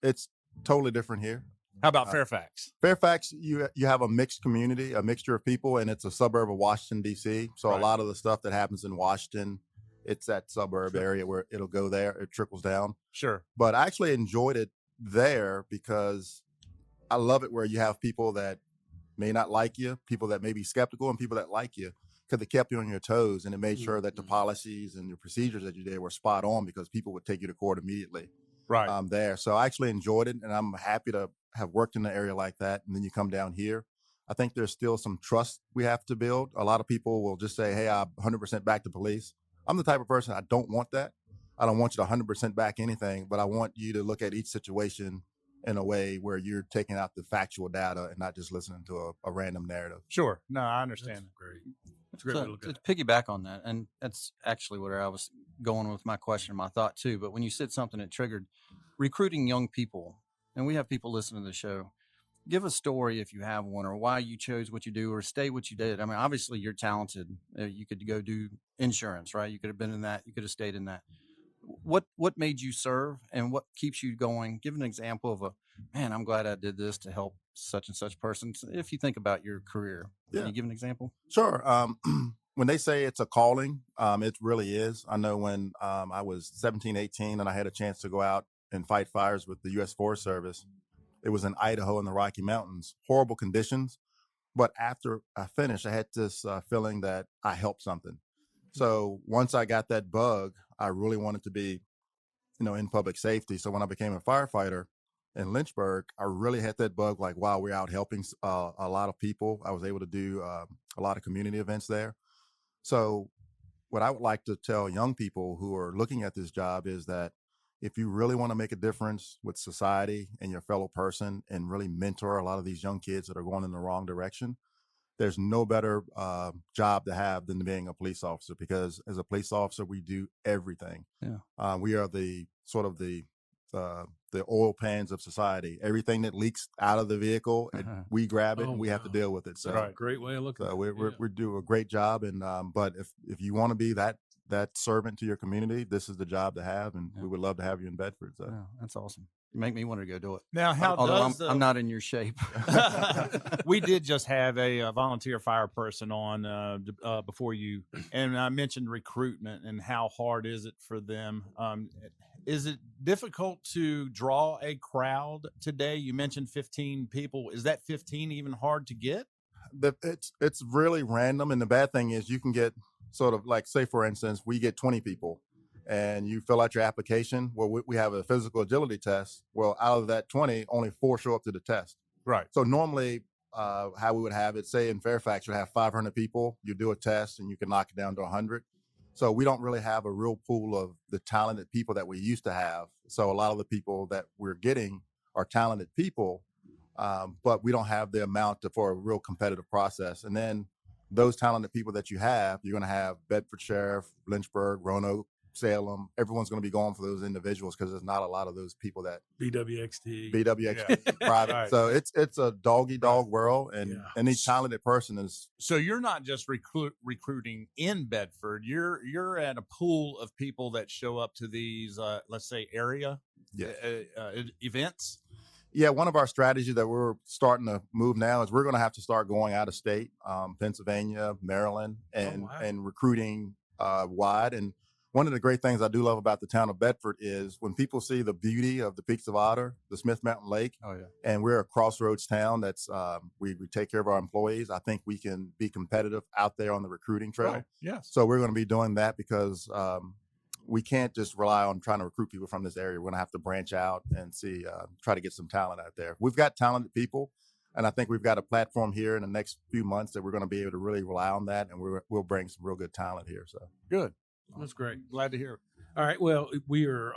It's totally different here. How about Fairfax? Fairfax, you have a mixed community, a mixture of people, and it's a suburb of Washington, D.C. So a lot of the stuff that happens in Washington, it's that suburb area where it'll go there. It trickles down. Sure. But I actually enjoyed it there because I love it where you have people that may not like you, people that may be skeptical, and people that like you, because it kept you on your toes, and it made sure that the policies and the procedures that you did were spot on, because people would take you to court immediately. Right. There. So I actually enjoyed it, and I'm happy to have worked in an area like that. And then you come down here. I think there's still some trust we have to build. A lot of people will just say, hey, I'm 100% back to police. I'm the type of person, I don't want that. I don't want you to 100% back anything, but I want you to look at each situation in a way where you're taking out the factual data and not just listening to a random narrative. Sure. No, I understand. That's great. That's a great way to look at To it. piggyback on that, and that's actually where I was going with my question, my thought too. But when you said something that triggered recruiting young people, and we have people listening to the show, give a story if you have one, or why you chose what you do, or stay what you did. I mean, obviously you're talented. You could go do insurance, right? You could have been in that. You could have stayed in that. What made you serve, and what keeps you going? Give an example of man, I'm glad I did this to help such and such person. If you think about your career, can you give an example? Sure. When they say it's a calling, it really is. I know when I was 17, 18, and I had a chance to go out and fight fires with the U.S. Forest Service. It was in Idaho in the Rocky Mountains, horrible conditions. But after I finished, I had this feeling that I helped something. So once I got that bug, I really wanted to be, in public safety. So when I became a firefighter in Lynchburg, I really had that bug, like, wow, we're out helping a lot of people. I was able to do a lot of community events there. So what I would like to tell young people who are looking at this job is that if you really want to make a difference with society and your fellow person and really mentor a lot of these young kids that are going in the wrong direction, there's no better job to have than being a police officer, because as a police officer, we do everything. Yeah. We are the sort of the oil pans of society. Everything that leaks out of the vehicle, we grab it and we have to deal with it. So great way of looking at it. we do a great job. And but if you want to be that servant to your community, this is the job to have, and we would love to have you in Bedford. So that's awesome. You make me want to go do it. Now, Although I'm not in your shape. We did just have a volunteer fire person on before you, and I mentioned recruitment and how hard is it for them. Is it difficult to draw a crowd today? You mentioned 15 people. Is that 15 even hard to get? It's really random, and the bad thing is you can get sort of like, say for instance, we get 20 people and you fill out your application. Well, we have a physical agility test. Well, out of that 20, only 4 show up to the test. Right. So normally how we would have it, say in Fairfax, you have 500 people, you do a test and you can knock it down to 100. So we don't really have a real pool of the talented people that we used to have. So a lot of the people that we're getting are talented people, but we don't have the amount for a real competitive process. And then those talented people that you have, you're going to have Bedford Sheriff, Lynchburg, Roanoke, Salem. Everyone's going to be going for those individuals because there's not a lot of those people that BWXT private. Right. So it's a dog world, and any talented person is. So you're not just recruiting in Bedford. You're at a pool of people that show up to these, let's say, area events. Yeah, one of our strategies that we're starting to move now is we're going to have to start going out of state, Pennsylvania, Maryland, and recruiting wide. And one of the great things I do love about the town of Bedford is when people see the beauty of the Peaks of Otter, the Smith Mountain Lake, and we're a crossroads town that's we take care of our employees. I think we can be competitive out there on the recruiting trail. Right. Yes. So we're going to be doing that because we can't just rely on trying to recruit people from this area. We're going to have to branch out and see, try to get some talent out there. We've got talented people, and I think we've got a platform here in the next few months that we're going to be able to really rely on that, and we'll bring some real good talent here. So good. That's great. Glad to hear. All right. Well, we are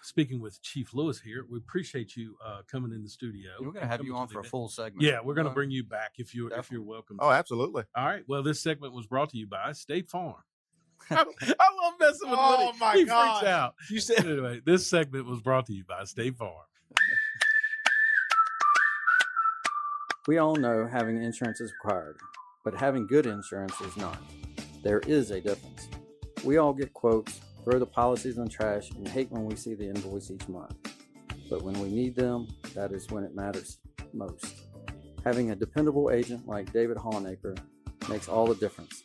speaking with Chief Lewis here. We appreciate you coming in the studio. We're going to have you on for a full segment. Yeah, we're going to bring you back if you're welcome. Oh, absolutely. All right. Well, this segment was brought to you by State Farm. I love messing with Woody. Oh my He God! freaks out. You said Anyway, this segment was brought to you by State Farm. We all know having insurance is required, but having good insurance is not. There is a difference. We all get quotes, throw the policies in the trash, and hate when we see the invoice each month. But when we need them, that is when it matters most. Having a dependable agent like David Honaker makes all the difference.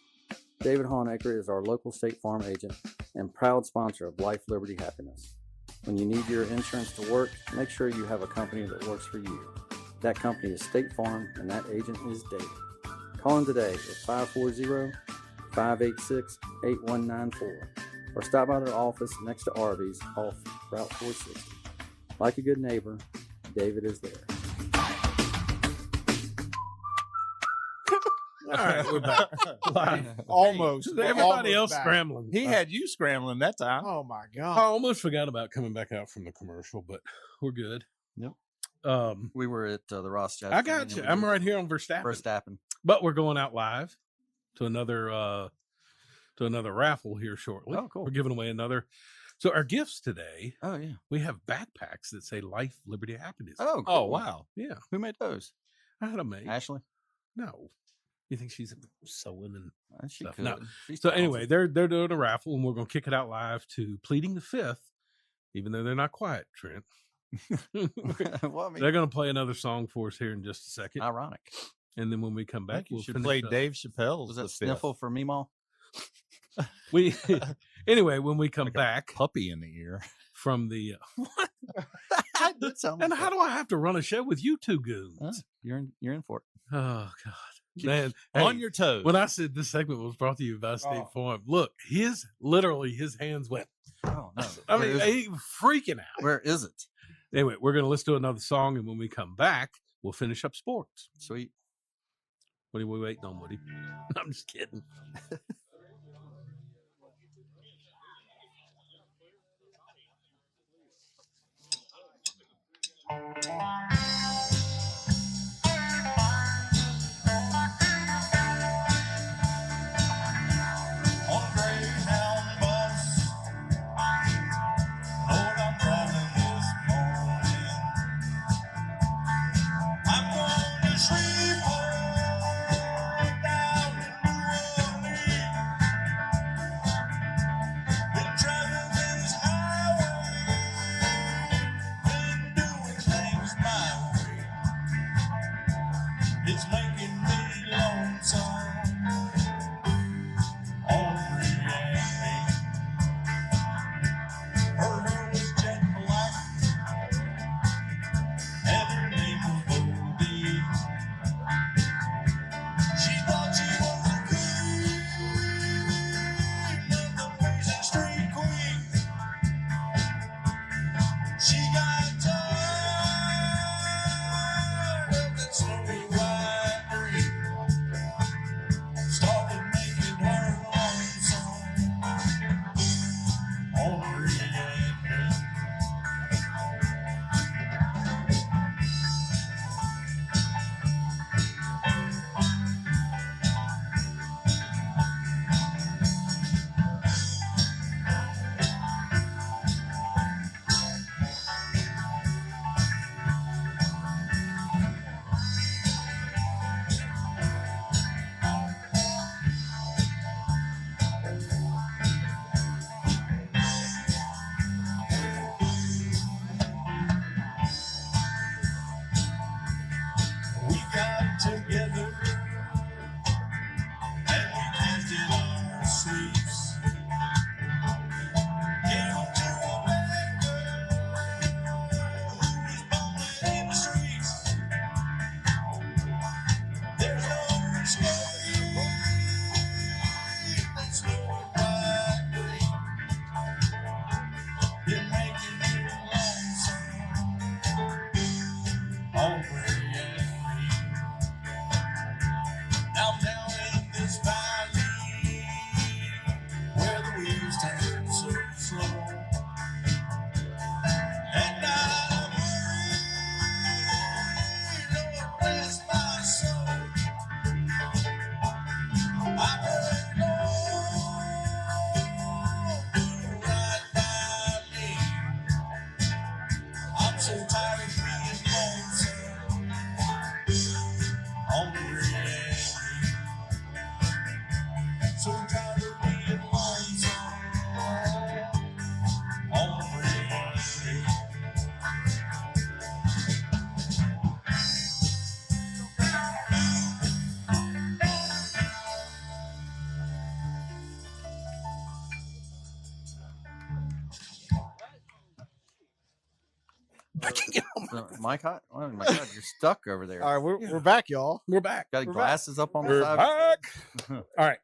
David Honaker is our local State Farm agent and proud sponsor of Life, Liberty, Happiness. When you need your insurance to work, make sure you have a company that works for you. That company is State Farm, and that agent is David. Call him today at 540-586-8194 or stop by their office next to Arby's off Route 460. Like a good neighbor, David is there. All right, we're back. almost. Everybody else back. scrambling. He had you scrambling that time. Oh my I God! almost forgot about coming back out from the commercial, but we're good. Yep. Um, We were at the Rothschild. I got you. I'm right here on Verstappen. Verstappen. But we're going out live to another raffle here shortly. Oh, cool. We're giving away another. So our gifts today, Oh, yeah. we have backpacks that say Life, Liberty, Happiness. Oh, cool. Oh, wow. Yeah. Who made those? I had them made. Ashley? No. You think she's sewing and She stuff? could. No. She's So talented. anyway, they're doing a raffle, and we're going to kick it out live to Pleading the Fifth, even though they're not quiet, Trent. Well, I mean, They're going to play another song for us here in just a second. ironic. And then when we come I back, think you we'll should finish play up. Dave Chappelle's Was The that Fifth. Sniffle for Meemaw? We anyway, when we come Like a back puppy in the ear. from the That did sound and like how that. do I have to run a show with you two goons? Huh? You're in for it. Oh God, man! On hey, your toes. when I said this segment was brought to you by State Farm, look, his hands went. Oh no! I Where mean, is it? he freaking out. Where is it? Anyway, we're gonna listen to another song, and when we come back, we'll finish up sports. Sweet. What are we waiting on, Woody? I'm just kidding. I'm going to Shreveport down in New Orleans. Mike hot? Oh my God, you're stuck over there. All right, we're back, y'all. We're back. Got we're glasses up on We're the side. back. All right.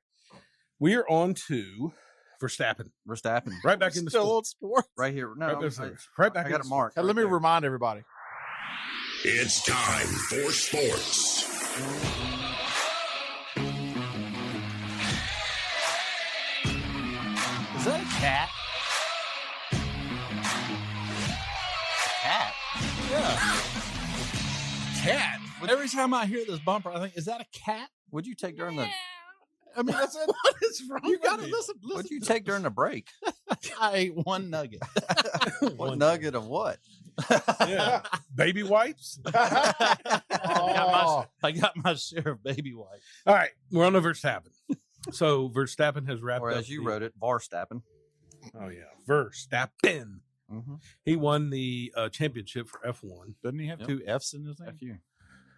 We are on to Verstappen. Right back in the Still sport. on sports. Right here. No, right back I in got the it marked. Hey, let me remind everybody. It's time for sports. Is that a cat? Cat? Yeah. Cat. Every time I hear this bumper, I think, is that a cat? What'd you take during the? I mean, that's What is wrong you with got to you? listen. What'd you take during the break? I ate one nugget. What nugget of what? Yeah. Baby wipes? Oh. I got my share of baby wipes. All right. We're on to Verstappen. So Verstappen has wrapped Or up. as you wrote it, Varstappen. Oh, yeah. Verstappen. Mm-hmm. He won the championship for F1. Doesn't he have Yep. two F's in his name? F you.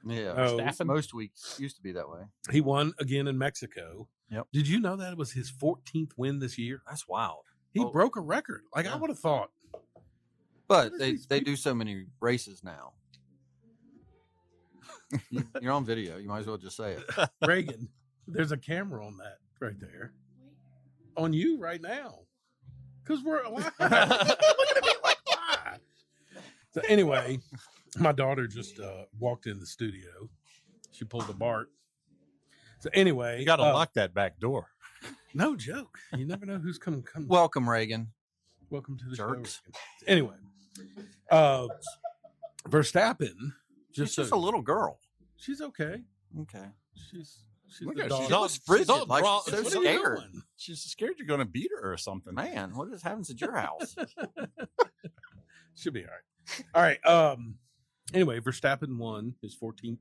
Yeah. Oh. Staffen? Most weeks used to be that way. He won again in Mexico. Yep. Did you know that it was his 14th win this year? That's wild. He broke a record. Like, I Yeah. would have thought. But they do so many races now. You're on video. You might as well just say it. Reagan, there's a camera on that right there. On you right now. Because we're alive. Look at me like, why? So anyway, my daughter just walked in the studio. She pulled a Bart. So anyway. You got to lock that back door. No joke. You never know who's coming. Welcome, Reagan. Welcome to the Jerks. show. Anyway, Verstappen. She's just a little girl. She's okay. Okay. She's Look the at her. dog. She's all frigid, all like raw- she's so what are you scared. doing? She's scared you're going to beat her or something. Man, what is happens at your house? Should be all right. All right. Anyway, Verstappen won his 14th,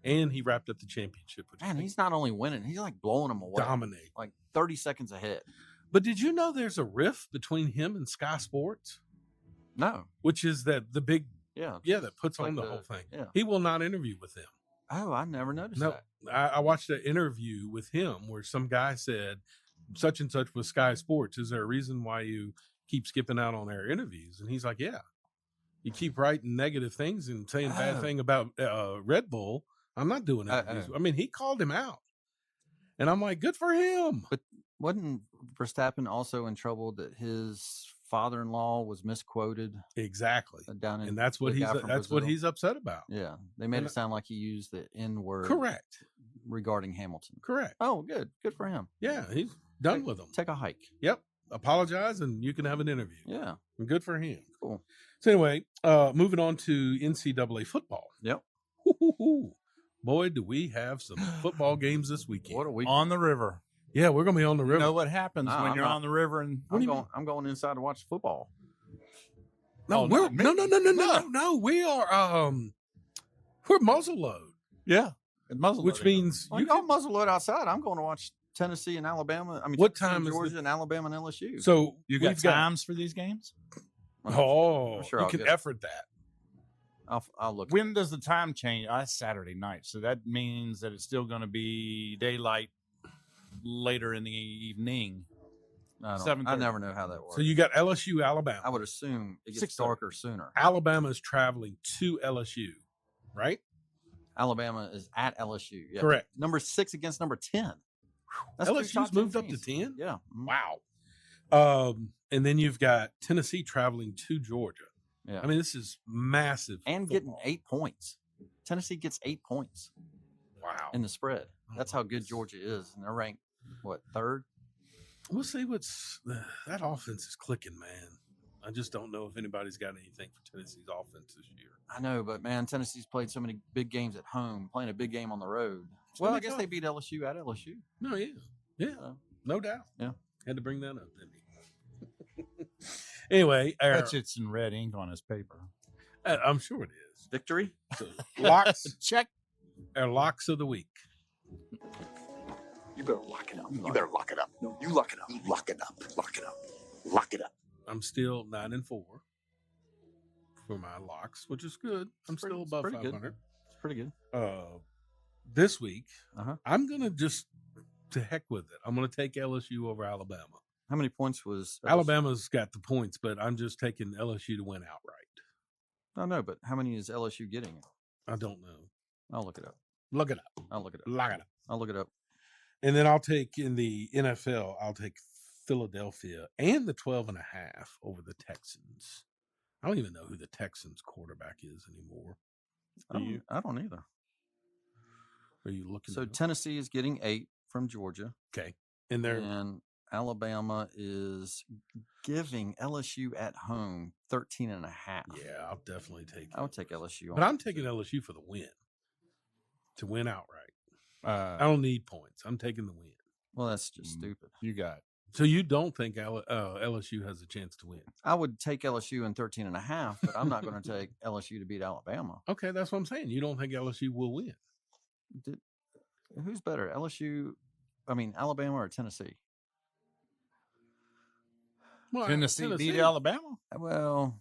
and he wrapped up the championship. Which Man, he's not only winning, he's like blowing them away. dominate. Like 30 seconds ahead. But did you know there's a rift between him and Sky Sports, No. which is that the big Yeah. that puts Like on the the- whole thing. yeah. He will not interview with them. Oh, I never noticed No, that. I watched an interview with him where some guy said, such and such with Sky Sports. Is there a reason why you keep skipping out on our interviews? And he's like, yeah. You keep writing negative things and saying bad Oh. thing about Red Bull. I'm not doing interviews. I mean, he called him out. And I'm like, good for him. But wasn't Verstappen also in trouble that his father-in-law was misquoted? Exactly. Down in And that's what the guy he's from that's what Brazil? he's upset about. Yeah, they made And- it sound like he used the N word. Correct. Regarding Hamilton. Correct. Oh, good for him. Yeah, he's done with them. Take a hike. Yep. Apologize and you can have an interview. Yeah. And good for him. Cool. So anyway, moving on to NCAA football. Yep. Boy, do we have some football games this weekend. What a week. On the river. Yeah, we're gonna be on the river. You know what happens Nah, when I'm you're not- on the river and I'm going inside to watch football. No, Oh, we're not me. no. We are we're muzzle load, yeah, muzzle which loading. means Well, you all muzzle load outside. I'm going to watch Tennessee and Alabama. I mean, What Tennessee and time is Georgia and Alabama and LSU. so you got we've times for these games. Oh, I'm sure you I'll can get- effort that. I'll look. When does the time change? That's Saturday night, so that means that it's still going to be daylight later in the evening. I 7:30. never know how that works. So you got LSU, Alabama. I would assume it gets 6:30. darker sooner. Alabama is traveling to LSU, right? Alabama is at LSU. Yeah. Correct. Number 6 against number 10. That's three LSU's top 10 moved up to teams. 10. Yeah. Wow. And then you've got Tennessee traveling to Georgia. Yeah. I mean, this is massive. And getting 8 points. Tennessee gets 8 points Wow. in the spread. That's how good Georgia is. And they're ranked, what, 3rd? We'll see what's that offense is clicking, man. I just don't know if anybody's got anything for Tennessee's offense this year. I know, but man, Tennessee's played so many big games at home, playing a big game on the road. It's Well, gonna I be guess tough. they beat LSU at LSU. No, yeah, no doubt. Yeah. Had to bring that up, didn't he? Anyway, Bet you it's in red ink on his paper. I'm sure it is. Victory. So, locks. Check. Our locks of the week. You better lock it up. You better lock it up. No, you lock it up. Lock it up. Lock it up. Lock it up. I'm still 9-4 for my locks, which is good. I'm still above pretty good. 500. It's pretty good. This week, Uh-huh. I'm gonna just to heck with it. I'm gonna take LSU over Alabama. How many points was Alabama's got the points, but I'm just taking LSU to win outright. I know, but how many is LSU getting? I don't know. I'll look it up. Look it up. I'll look it up. Look it up. I'll look it up. And then I'll take in the NFL, I'll take Philadelphia and the 12.5 over the Texans. I don't even know who the Texans quarterback is anymore. I don't either. Are you looking? So Tennessee is getting 8 from Georgia. Okay. And Alabama is giving LSU at home 13.5. Yeah, I'll definitely take I would take LSU. But I'm taking LSU for the win. To win outright. I don't need points. I'm taking the win. Well, that's just stupid. You got it. So you don't think LSU has a chance to win? I would take LSU in 13.5, but I'm not going to take LSU to beat Alabama. Okay, that's what I'm saying. You don't think LSU will win? Who's better, Alabama or Tennessee? Well, Tennessee beat Alabama. Well,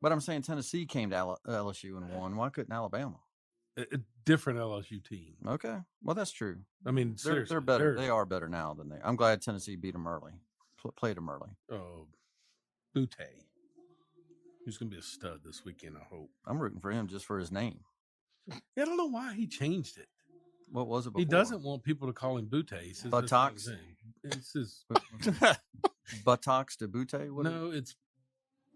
but I'm saying Tennessee came to LSU and won. Why couldn't Alabama? A different LSU team. Okay, well that's true. I mean, they're better. They are better now than they. I'm glad Tennessee beat them early. Played them early. Oh, Butte. He's going to be a stud this weekend, I hope. I'm rooting for him just for his name. Yeah, I don't know why he changed it. What was it before? He doesn't want people to call him Butte. He says Buttocks. It's his buttocks to Butte. No, it's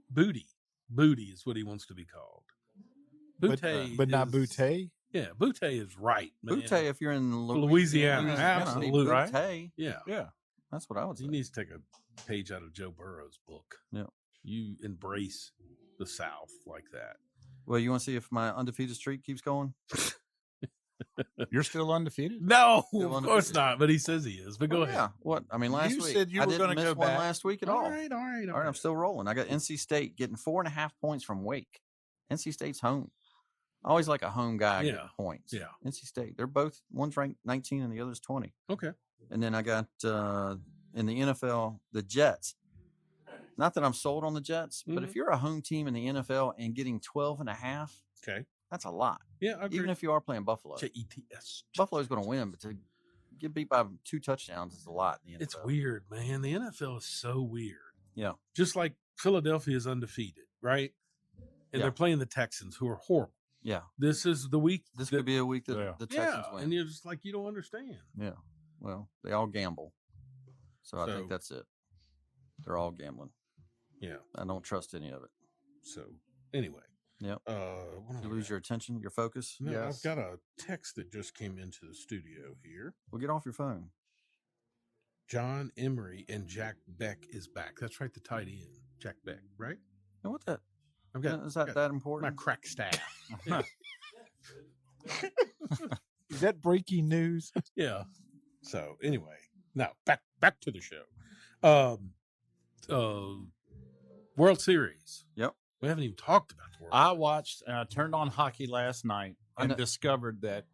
Booty. Booty is what he wants to be called. Butte, but not Butte. Yeah, Butte is right, man. Butte, if you're in Louisiana, absolutely right. Butte. Yeah, that's what I would say. He needs to take a page out of Joe Burrow's book. Yeah, you embrace the South like that. Well, you want to see if my undefeated streak keeps going? You're still undefeated? No, of course not. But he says he is. But go ahead. Yeah. What? I mean, last you week said you were going to go one back last week at all. All right. All right. I'm still rolling. I got NC State getting 4.5 points from Wake. NC State's home. I always like a home guy getting points. Yeah. NC State. They're both, one's ranked 19 and the other's 20. Okay. And then I got in the NFL, the Jets. Not that I'm sold on the Jets, but if you're a home team in the NFL and getting 12.5, okay, that's a lot. Yeah, I agree. Even if you are playing Buffalo. Jets. Buffalo's going to win, but to get beat by 2 touchdowns is a lot in the NFL. It's weird, man. The NFL is so weird. Yeah. Just like Philadelphia is undefeated, right? And they're playing the Texans, who are horrible. Yeah. This is the week. This could be a week that the Texans win. And you're just like, you don't understand. Yeah. Well, they all gamble. So I think that's it. They're all gambling. Yeah. I don't trust any of it. So anyway. Yep. You lose your attention, your focus? No, I've got a text that just came into the studio here. Well, get off your phone. John Emery and Jack Beck is back. That's right, the tight end. Jack Beck, right? And what that? I've got, is that important? My crack staff. Is that breaking news? Yeah. So anyway, now back to the show. World Series. Yep. We haven't even talked about the World I watched and I turned on hockey last night and discovered that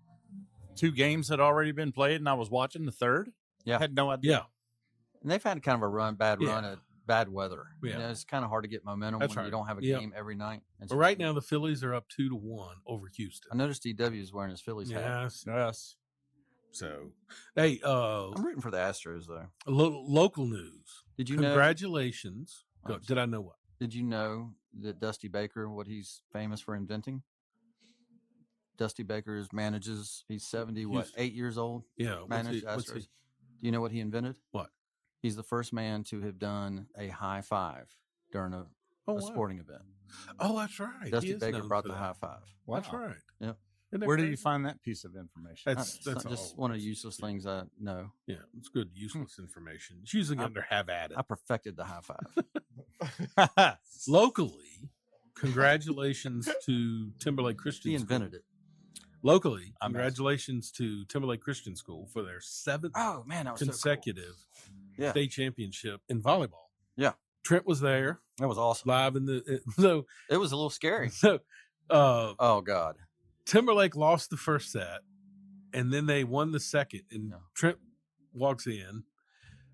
2 games had already been played, and I was watching the third. Yeah. I had no idea. Yeah. And they've had kind of a bad run at bad weather. Yeah. You know, it's kind of hard to get momentum That's when right. you don't have a game every night. But right now, the Phillies are up 2-1 over Houston. I noticed DW is wearing his Phillies hat. Yes. So, hey, I'm rooting for the Astros though. Local news. Did you know? Congratulations. Did I know what? Did you know that Dusty Baker, what he's famous for inventing? Dusty Baker manages. He's 8 years old. Yeah. Managed Astros. Do you know what he invented? What? He's the first man to have done a high five during a sporting event. Oh, that's right. Dusty Baker brought the high five. Wow. That's right. Yep. Where did you find that piece of information? That's just one of the useless things I know. Yeah, it's good, useless information. It's usually under have at it. I perfected the high five. Locally, congratulations to Timberlake Christian He invented it. Locally, congratulations to Timberlake Christian School for their 7th consecutive state championship in volleyball. Yeah. Trent was there. That was awesome. Live in the so it was a little scary. So oh God. Timberlake lost the first set and then they won the second, and Trent walks in.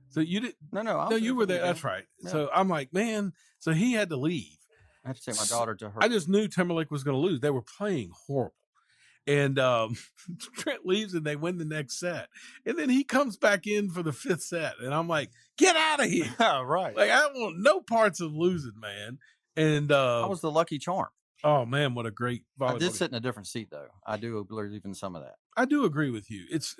So you didn't No, you were there. That's right. Yeah. So I'm like, man, so he had to leave. I had to take my daughter to her. I just knew Timberlake was going to lose. They were playing horrible. And Trent leaves and they win the next set. And then he comes back in for the 5th set. And I'm like, get out of here. Right. Like, I don't want no parts of losing, man. And I was the lucky charm. Oh man, what a great volleyball! I did sit in a different seat though. I do believe in some of that. I do agree with you. It's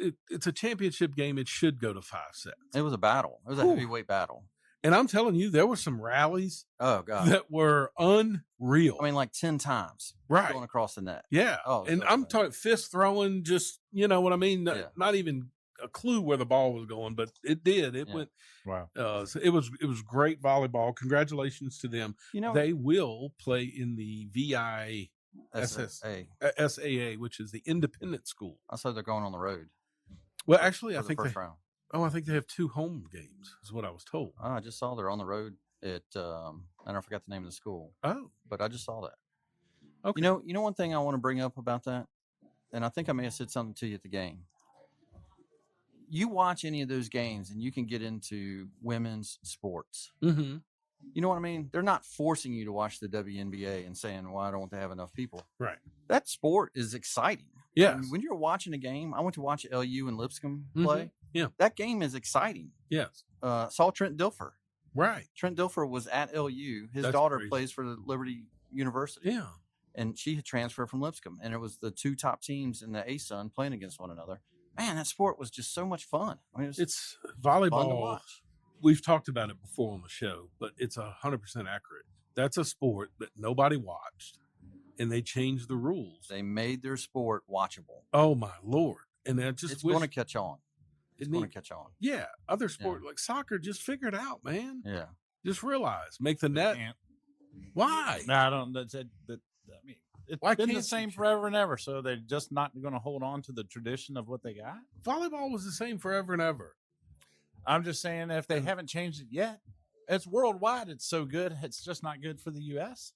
a championship game. It should go to 5 sets. It was a battle. It was a Whew. heavyweight battle. And I'm telling you, there were some rallies Oh god, that were unreal. I mean, like 10 times Right. going across the net. Yeah. Oh, and so I'm good. talking fist throwing, just, you know what I mean? Yeah. Not even a clue where the ball was going, but it did. It Yeah. went. Wow. So it was great volleyball. Congratulations to them. You know, They will play in the SAA, which is the independent school. I saw they're going on the road. Well, actually, I for the think first they. round. Oh, I think they have 2 home games. Is what I was told. Oh, I just saw they're on the road at and I forgot the name of the school, Oh, but I just saw that. okay. You know one thing I want to bring up about that, and I think I may have said something to you at the game. You watch any of those games, and you can get into women's sports. Mm-hmm. You know what I mean? They're not forcing you to watch the WNBA and saying, "Why don't they have enough people?" Right. That sport is exciting. Yes. And when you're watching a game, I went to watch LU and Lipscomb Mhm. play. Yeah. That game is exciting. Yes. Saw Trent Dilfer. Right. Trent Dilfer was at LU. His That's daughter crazy. plays for the Liberty University. Yeah. And she had transferred from Lipscomb. And it was the 2 top teams in the ASUN playing against one another. Man, that sport was just so much fun. I mean, It's fun to volleyball. watch. We've talked about it before on the show, but it's 100% accurate. That's a sport that nobody watched, and they changed the rules. They made their sport watchable. Oh my Lord! And I just It's wish going to catch on. It's it going to need- catch on. Yeah, other sport like soccer, just figure it out, man. Yeah. Just realize, make the net. Can't. Why? No, I don't. I mean, it's Why been the can't same you? forever and ever. So they're just not going to hold on to the tradition of what they got. Volleyball was the same forever and ever. I'm just saying, if they haven't changed it yet, it's worldwide. It's so good. It's just not good for the U.S.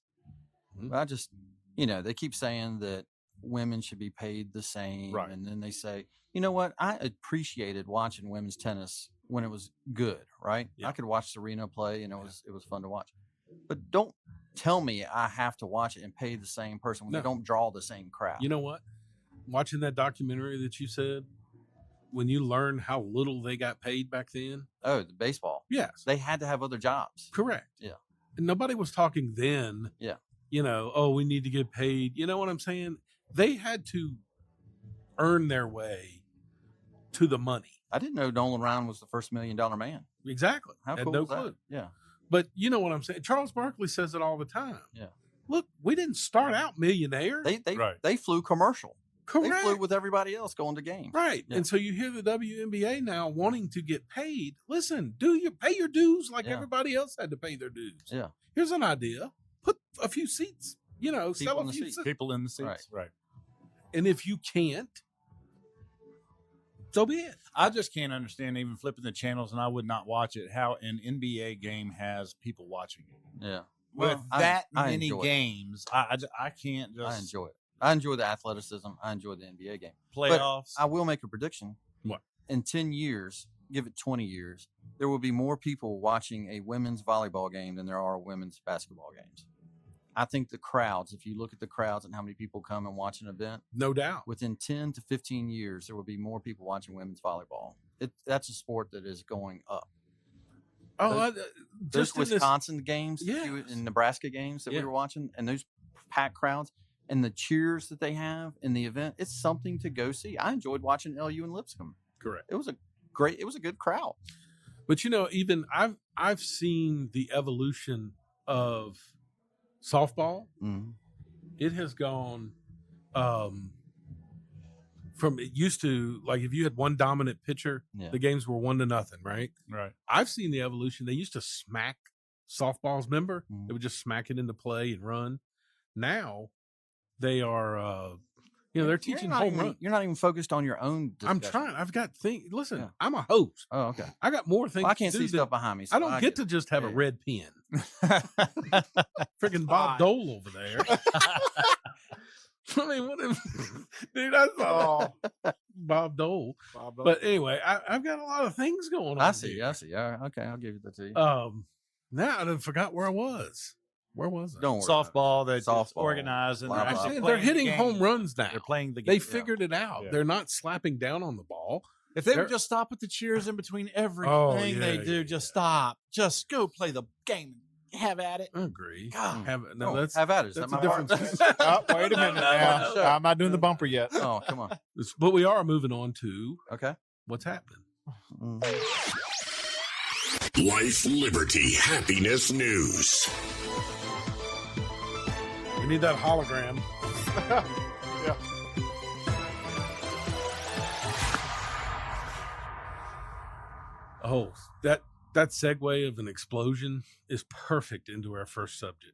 I just, they keep saying that women should be paid the same. Right. And then they say, you know what? I appreciated watching women's tennis when it was good, right? Yeah. I could watch Serena play and it was fun to watch. But don't tell me I have to watch it and pay the same person when No. they don't draw the same crowd. You know what? Watching that documentary that you said, when you learn how little they got paid back then. Oh, the baseball. Yes. They had to have other jobs. Correct. Yeah. And nobody was talking then. Yeah. We need to get paid. You know what I'm saying? They had to earn their way to the money. I didn't know Nolan Ryan was the first $1 million man. Exactly. How Had cool no was that? clue. Yeah. But you know what I'm saying? Charles Barkley says it all the time. Yeah. Look, we didn't start out millionaires. They flew commercial. Correct. They flew with everybody else going to games. Right. Yeah. And so you hear the WNBA now wanting to get paid. Listen, pay your dues like Yeah. everybody else had to pay their dues. Yeah. Here's an idea. Put a few seats, sell in a the few seats. seats. People in the seats. Right. And if you can't, so be it. I just can't understand even flipping the channels, and I would not watch it, how an NBA game has people watching it. Yeah. With Well, that I many enjoy it. games, I can't just I enjoy it. I enjoy the athleticism. I enjoy the NBA game. But playoffs. I will make a prediction. What? In 10 years, give it 20 years, there will be more people watching a women's volleyball game than there are women's basketball games. I think the crowds, if you look at the crowds and how many people come and watch an event, No doubt. within 10 to 15 years, there will be more people watching women's volleyball. That's a sport that is going up. Oh, Those just in this, Wisconsin games Yes. and Nebraska games that we Yeah. were watching, and those packed crowds and the cheers that they have in the event, it's something to go see. I enjoyed watching LU and Lipscomb. correct. It was a good crowd. But even I've seen the evolution of softball. Mm-hmm. It has gone from it used to, like, if you had one dominant pitcher, Yeah. the games were 1-0, right? Right. I've seen the evolution. They used to smack softballs, remember? Mhm. They would just smack it into play and run. Now they are they're teaching home run. You're not even focused on your own I'm discussion. trying. I've got things. Listen, Yeah. I'm a host. Oh, okay. I got more things. Well, I can't to see do than- stuff behind me. I don't get to just have a red pen. Freaking Bob Dole over there. I mean, what if, dude? I saw Bob Dole. But anyway, I've got a lot of things going on. I see. here. I see. Okay, I'll give you that to you. Now I done forgot where I was. Where was I? Don't worry. about Softball that's Softball, organized, and blah, they're blah, actually I'm saying they're playing the hitting game. home runs now. They're playing the game. They figured it out. Yeah. They're not slapping down on the ball. If they They're- would just stop with the cheers in between everything Oh, they yeah, do, yeah, just stop. Just go play the game. have at it. I agree. God. No, that's have at it. Is that's that a my different. part? Oh, wait a minute now. I'm not doing the bumper yet. Oh, come on. But we are moving on to Okay. what's happening. Life, liberty, happiness news. We need that hologram. Yeah. Oh, that segue of an explosion is perfect into our first subject.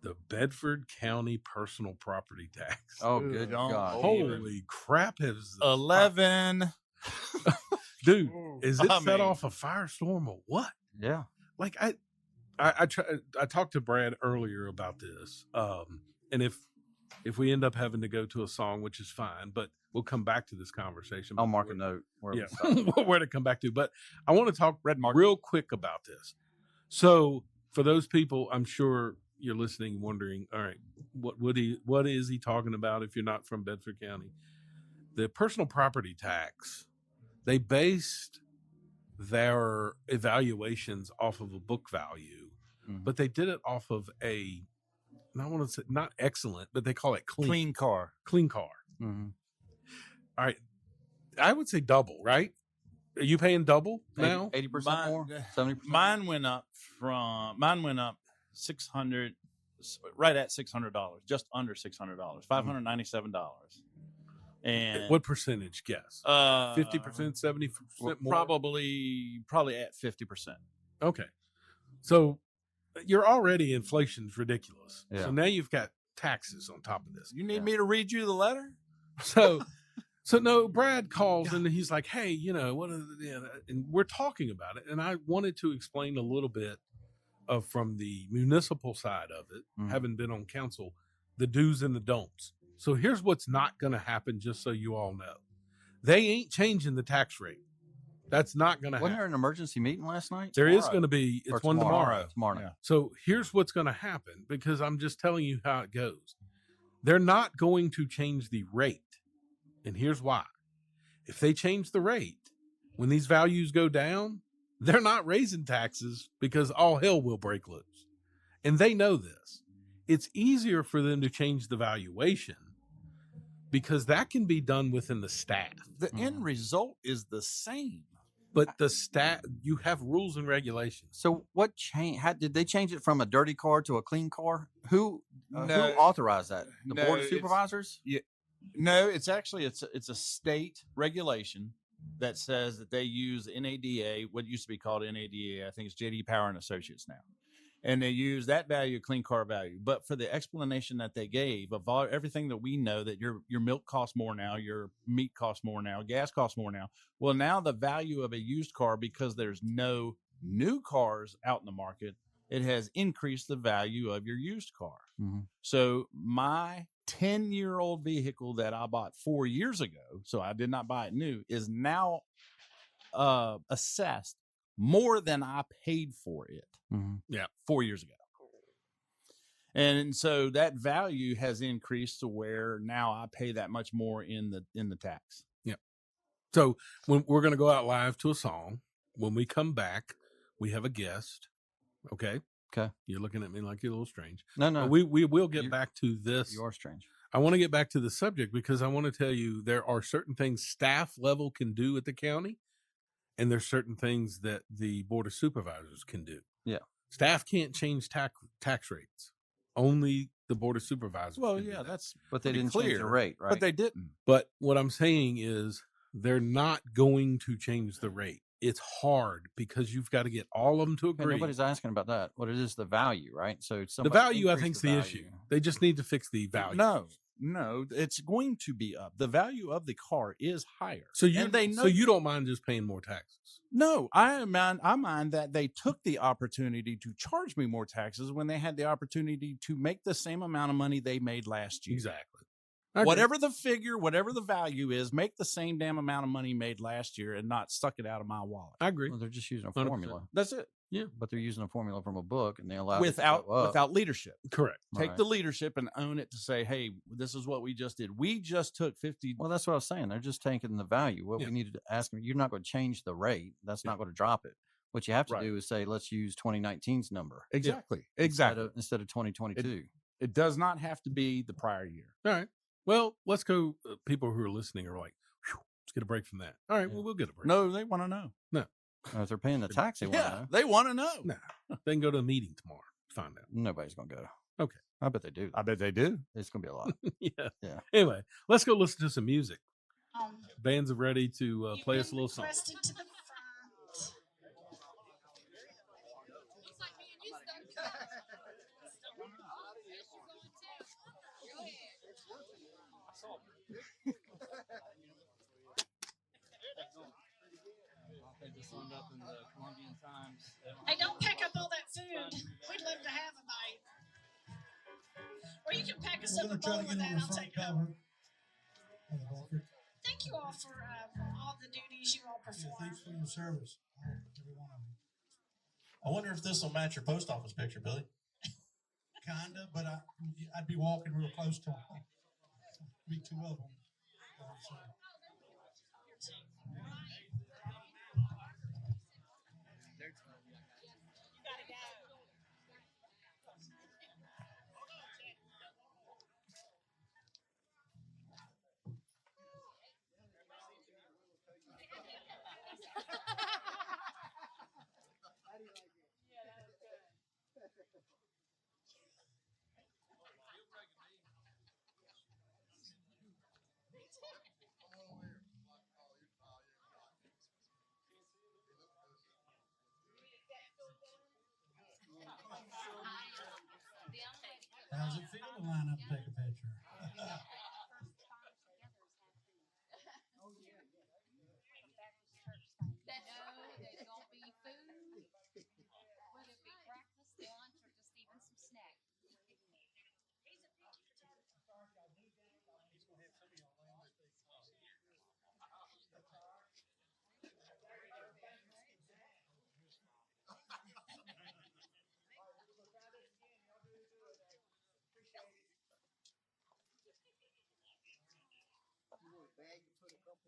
The Bedford County personal property tax. Oh, good God. Holy crap. Has 11. Dude, is it I set mean- off a firestorm or what? Yeah. Like I talked to Brad earlier about this. And if we end up having to go to a song, which is fine, but we'll come back to this conversation. I'll mark a note. Where we Yeah, stop. where to come back to. But I want to talk real quick about this. So for those people, I'm sure you're listening, wondering, all right, what is he talking about if you're not from Bedford County? The personal property tax, they based their evaluations off of a book value, but they did it off of I want to say not excellent, but they call it clean car. Clean car. Mm-hmm. All right. I would say double, right? Are you paying double now? 80% more? 70%? Mine went up 600, right at $600, just under $600, $597. And What percentage guess? 50%, 70% more? Probably at 50%. Okay. So you're already, inflation's ridiculous. Yeah. So now you've got taxes on top of this. You need me to read you the letter? So no, Brad calls and he's like, hey, what are and we're talking about it. And I wanted to explain a little bit of from the municipal side of it, having been on council, the do's and the don'ts. So here's what's not going to happen, just so you all know. They ain't changing the tax rate. That's not going to happen. Wasn't there an emergency meeting last night? There is going to be. Or It's one tomorrow. Tomorrow. Yeah. So here's what's going to happen, because I'm just telling you how it goes. They're not going to change the rate. And here's why. If they change the rate, when these values go down, they're not raising taxes because all hell will break loose. And they know this. It's easier for them to change the valuation because that can be done within the staff. The end result is the same. But the you have rules and regulations. So what change? How did they change it from a dirty car to a clean car? Who No. authorized that? The No, board of it's- supervisors? Yeah. No, it's actually it's a state regulation that says that they use NADA, what used to be called NADA, I think it's JD Power and Associates now. And they use that value, clean car value. But for the explanation that they gave of everything that we know, that your milk costs more now, your meat costs more now, gas costs more now. Well, now the value of a used car, because there's no new cars out in the market, it has increased the value of your used car. Mm-hmm. So my 10-year-old vehicle that I bought 4 years ago, so I did not buy it new, is now assessed more than I paid for it. Mm-hmm. Yeah, 4 years ago. And so that value has increased to where now I pay that much more in the tax. Yeah. So when we're going to go out live to a song, when we come back, we have a guest. Okay. Okay. You're looking at me like you're a little strange. No. But we will get back to this. You are strange. I want to get back to the subject because I want to tell you there are certain things staff level can do at the county, and there's certain things that the board of supervisors can do. Yeah. Staff can't change tax rates. Only the board of supervisors. Well, can do yeah, that. that's But they pretty didn't change the clear. rate, right? But they didn't. But what I'm saying is they're not going to change the rate. It's hard because you've got to get all of them to Okay, agree. nobody's asking about that. What it is the value, right? So The somebody value, I increased think, is the the value. issue. They just need to fix the value. No, it's going to be up. The value of the car is higher. So you And they know so you don't mind just paying more taxes. No, I mind that they took the opportunity to charge me more taxes when they had the opportunity to make the same amount of money they made last year. Exactly. I agree. Whatever the figure, whatever the value is, make the same damn amount of money made last year and not suck it out of my wallet. I agree. Well, they're just using a 100%. formula. That's it. Yeah. But they're using a formula from a book, and they allow it to Without go up. without leadership. Correct. Take Right. the leadership and own it to say, hey, this is what we just did. We just took 50. Well, that's what I was saying. They're just taking the value. What Yeah. we needed to ask them, you're not going to change the rate. That's not going to drop it. What you have to Right. do is say, let's use 2019's number. Exactly. Instead of 2022. It does not have to be the prior year. All right. Well, let's go. People who are listening are like, "Phew, let's get a break from that. All right. Well, we'll get a break. No, they want to know. No. If they're paying the tax, they want to know. They want to know. No. They can go to a meeting tomorrow to find out. Nobody's going to go. Okay. I bet they do. I bet they do. It's going to be a lot. Yeah. Yeah. Anyway, let's go listen to some music. Bands are ready to play us a little song. Requested to the front. Hey, don't pack up all that food. We'd love to have a bite. Or you can pack us up a bowl of that. I'll take it home. Thank you all for all the duties you all perform. Thanks for your service, every one of you. I wonder if this will match your post office picture, Billy. Kinda, but I'd be walking real close to them. Be two of them. How's it feel to line up and take a picture?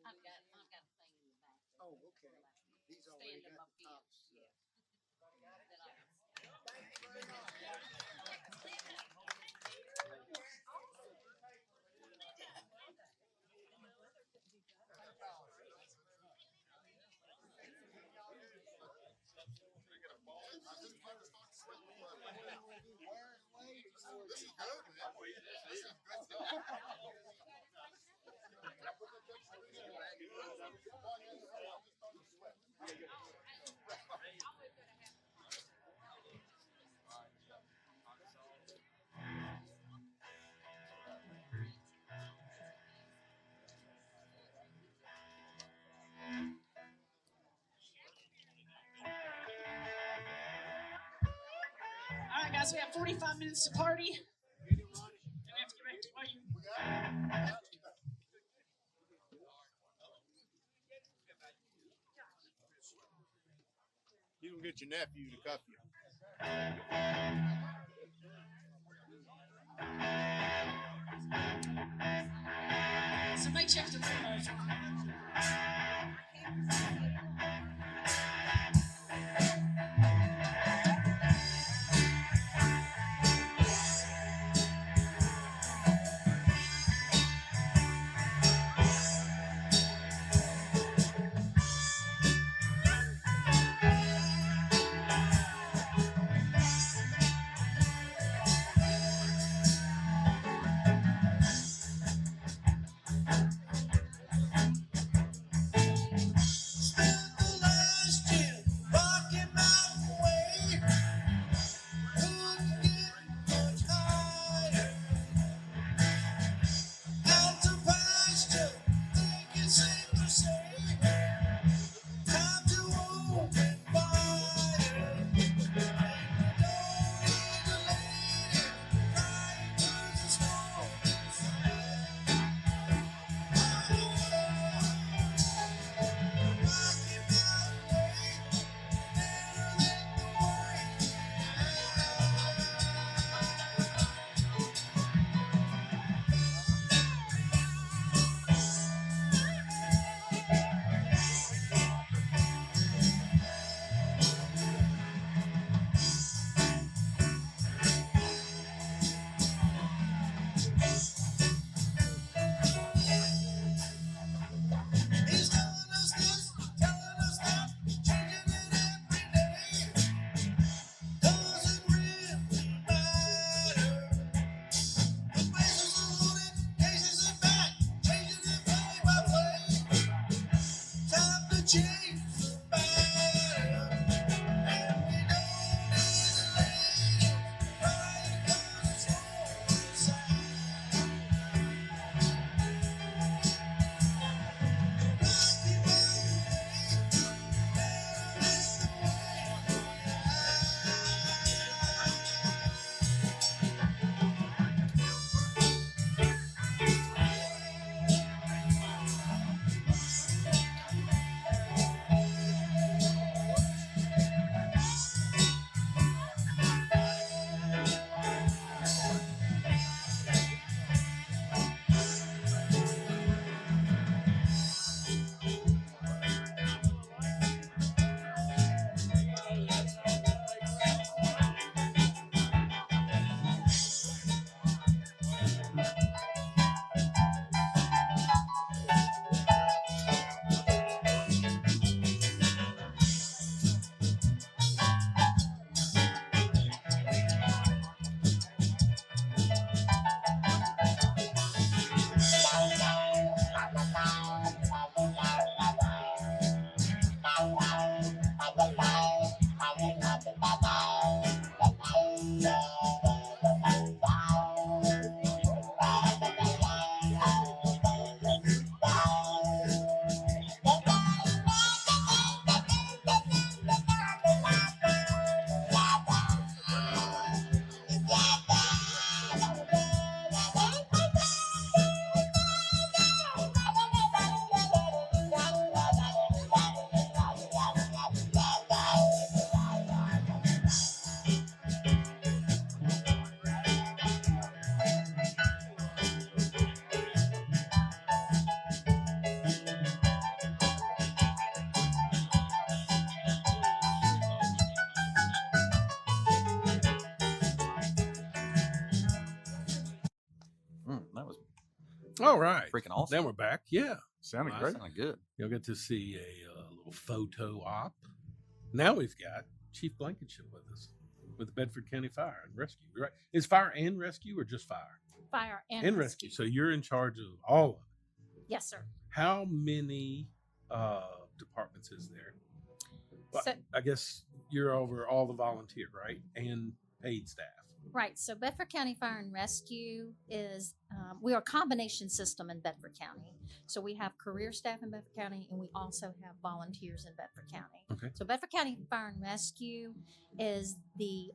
I've got a thing in the back. Oh, okay. These already got the tops. Yeah. Thank you very much. All right, guys, we have 45 minutes to party. And we have to get back to party. You can get your nephew to cuff you. Somebody check the windows. That was All right. freaking awesome. Then we're back. Yeah. Sounded Nice. great. Sounded good. You'll get to see a little photo op. Now we've got Chief Blankenship with us with the Bedford County Fire and Rescue, right? Is fire and rescue or just fire? Fire and rescue. So you're in charge of all of it. Yes, sir. How many departments is there? Well, So- I guess you're over all the volunteer, right? And paid staff. Right. So Bedford County Fire and Rescue is, we are a combination system in Bedford County. So we have career staff in Bedford County, and we also have volunteers in Bedford County. Okay. So Bedford County Fire and Rescue is the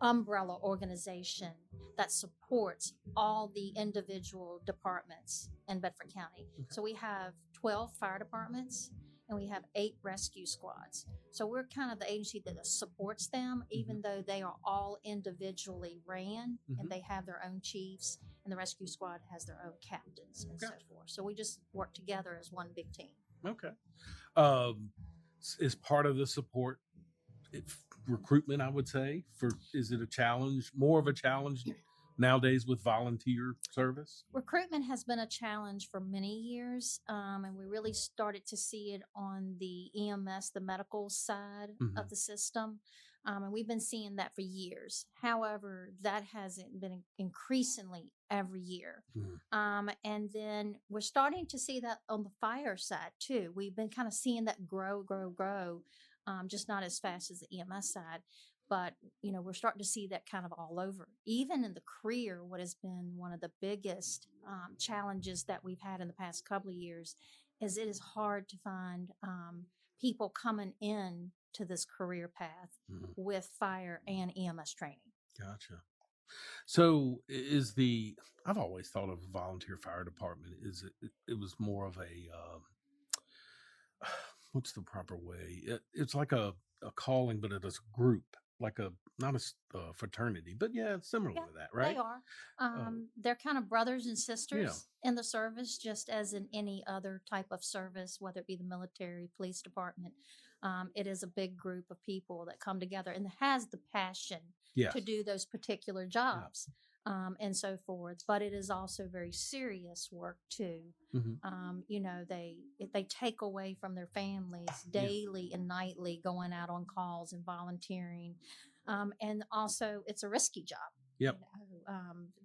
umbrella organization that supports all the individual departments in Bedford County. So we have 12 fire departments and we have 8 rescue squads. So we're kind of the agency that supports them, even though they are all individually ran and they have their own chiefs, and the rescue squad has their own captains and so forth. So we just work together as one big team. Okay. Is part of the support recruitment, I would say, is it a challenge, more of a challenge nowadays with volunteer service? Recruitment has been a challenge for many years, and we really started to see it on the EMS, the medical side of the system, and we've been seeing that for years. However, that hasn't been increasingly every year, and then we're starting to see that on the fire side too. We've been kind of seeing that grow, just not as fast as the EMS side. But, you know, we're starting to see that kind of all over. Even in the career, what has been one of the biggest challenges that we've had in the past couple of years is it is hard to find people coming in to this career path with fire and EMS training. Gotcha. So I've always thought of a volunteer fire department it was more of a, what's the proper way? It's like a calling, but it is a group. Like not a fraternity, but yeah, it's similar to that, right? They are. They're kind of brothers and sisters in the service, just as in any other type of service, whether it be the military, police department. It is a big group of people that come together and has the passion to do those particular jobs and so forth. But it is also very serious work too. You know, they take away from their families daily and nightly, going out on calls and volunteering. And also it's a risky job. Yep. You know,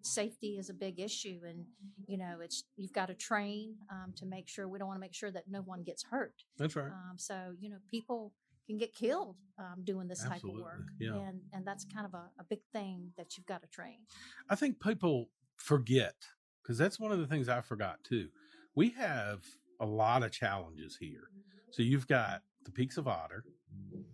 safety is a big issue, and you know, you've got to train to make sure we don't want to make sure that no one gets hurt. That's right. So you know, people can get killed doing this type of work, yeah. and that's kind of a big thing that you've got to train. I think people forget, because that's one of the things I forgot too. We have a lot of challenges here. So you've got the Peaks of Otter.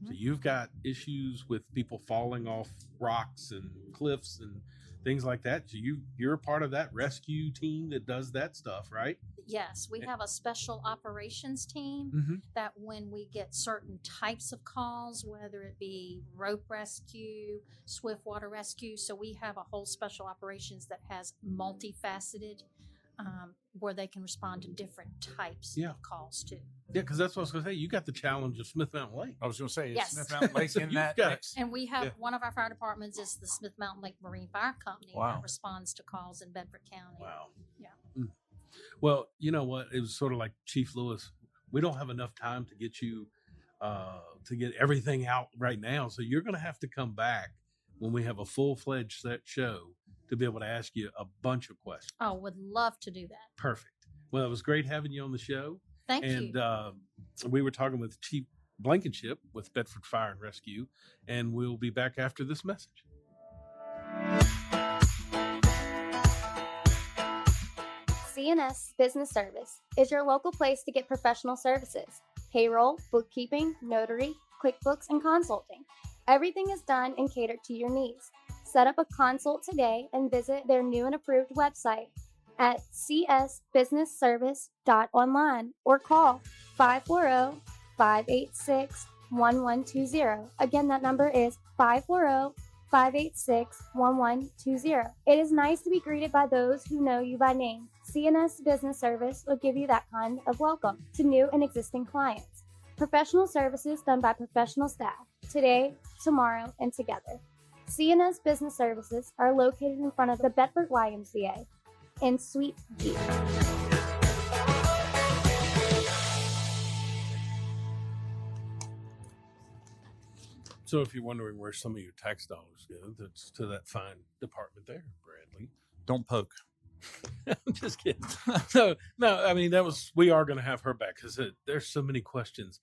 So you've got issues with people falling off rocks and cliffs and things like that. So you're part of that rescue team that does that stuff, right? Yes, we have a special operations team that when we get certain types of calls, whether it be rope rescue, swift water rescue, so we have a whole special operations that has multifaceted where they can respond to different types of calls too. Yeah, because that's what I was going to say. You got the challenge of Smith Mountain Lake. I was going to say, Yes. Smith Mountain Lake So in you've that got- mix. And we have one of our fire departments is the Smith Mountain Lake Marine Fire Company Wow. that responds to calls in Bedford County. Wow. Yeah. Well, you know what? It was sort of like Chief Lewis. We don't have enough time to get you to get everything out right now. So you're going to have to come back when we have a full-fledged set show to be able to ask you a bunch of questions. Oh, would love to do that. Perfect. Well, it was great having you on the show. Thank and, you. We were talking with Chief Blankenship with Bedford Fire and Rescue, and we'll be back after this message. CNS Business Service is your local place to get professional services. Payroll, bookkeeping, notary, QuickBooks, and consulting. Everything is done and catered to your needs. Set up a consult today and visit their new and approved website at csbusinessservice.online or call 540-586-1120. Again, that number is 540-586-1120. It is nice to be greeted by those who know you by name. CNS Business Service will give you that kind of welcome to new and existing clients. Professional services done by professional staff, today, tomorrow, and together. CNS Business Services are located in front of the Bedford YMCA. and sweet gear. So if you're wondering where some of your tax dollars go, that's to that fine department there, Bradley. Don't poke. I'm just kidding. No, I mean, we are going to have her back because there's so many questions.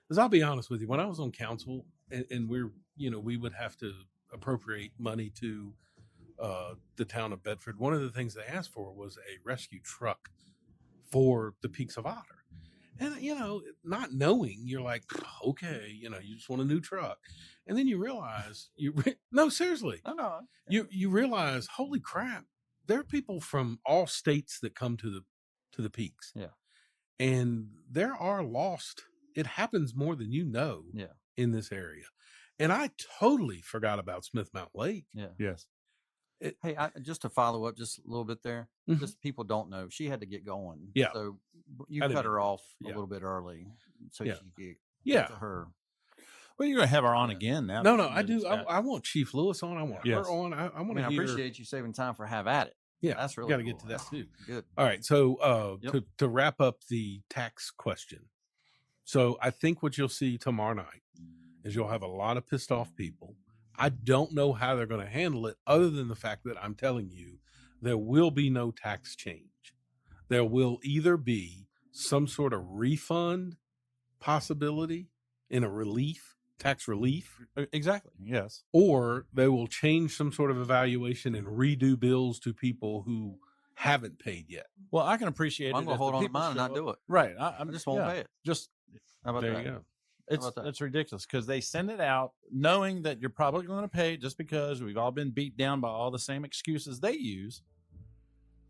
Because I'll be honest with you, when I was on council and we would have to appropriate money to the town of Bedford, one of the things they asked for was a rescue truck for the Peaks of Otter. And, not knowing, you're like, okay, you just want a new truck. And then you realize, no, seriously. No. You realize, holy crap, there are people from all states that come to the Peaks. Yeah. And there are lost. It happens more than you know in this area. And I totally forgot about Smith Mountain Lake. Yeah. Yes. Hey, just to follow up just a little bit there, just people don't know. She had to get going. Yeah. So you cut her off a little bit early so she could get to her. Well, you're going to have her on again now. No, I do. I want Chief Lewis on. I want her on. I want to I appreciate you saving time for Have At It. Yeah. That's really got to cool. get to that too. Good. All right. So to wrap up the tax question. So I think what you'll see tomorrow night is you'll have a lot of pissed off people. I don't know how they're going to handle it other than the fact that I'm telling you there will be no tax change. There will either be some sort of refund possibility in a tax relief. Exactly. Yes. Or they will change some sort of evaluation and redo bills to people who haven't paid yet. Well, I can appreciate it. I'm going to hold on to mine and not do it. Right. I just won't pay it. Just how about there that? you go. It's ridiculous because they send it out knowing that you're probably going to pay just because we've all been beat down by all the same excuses they use.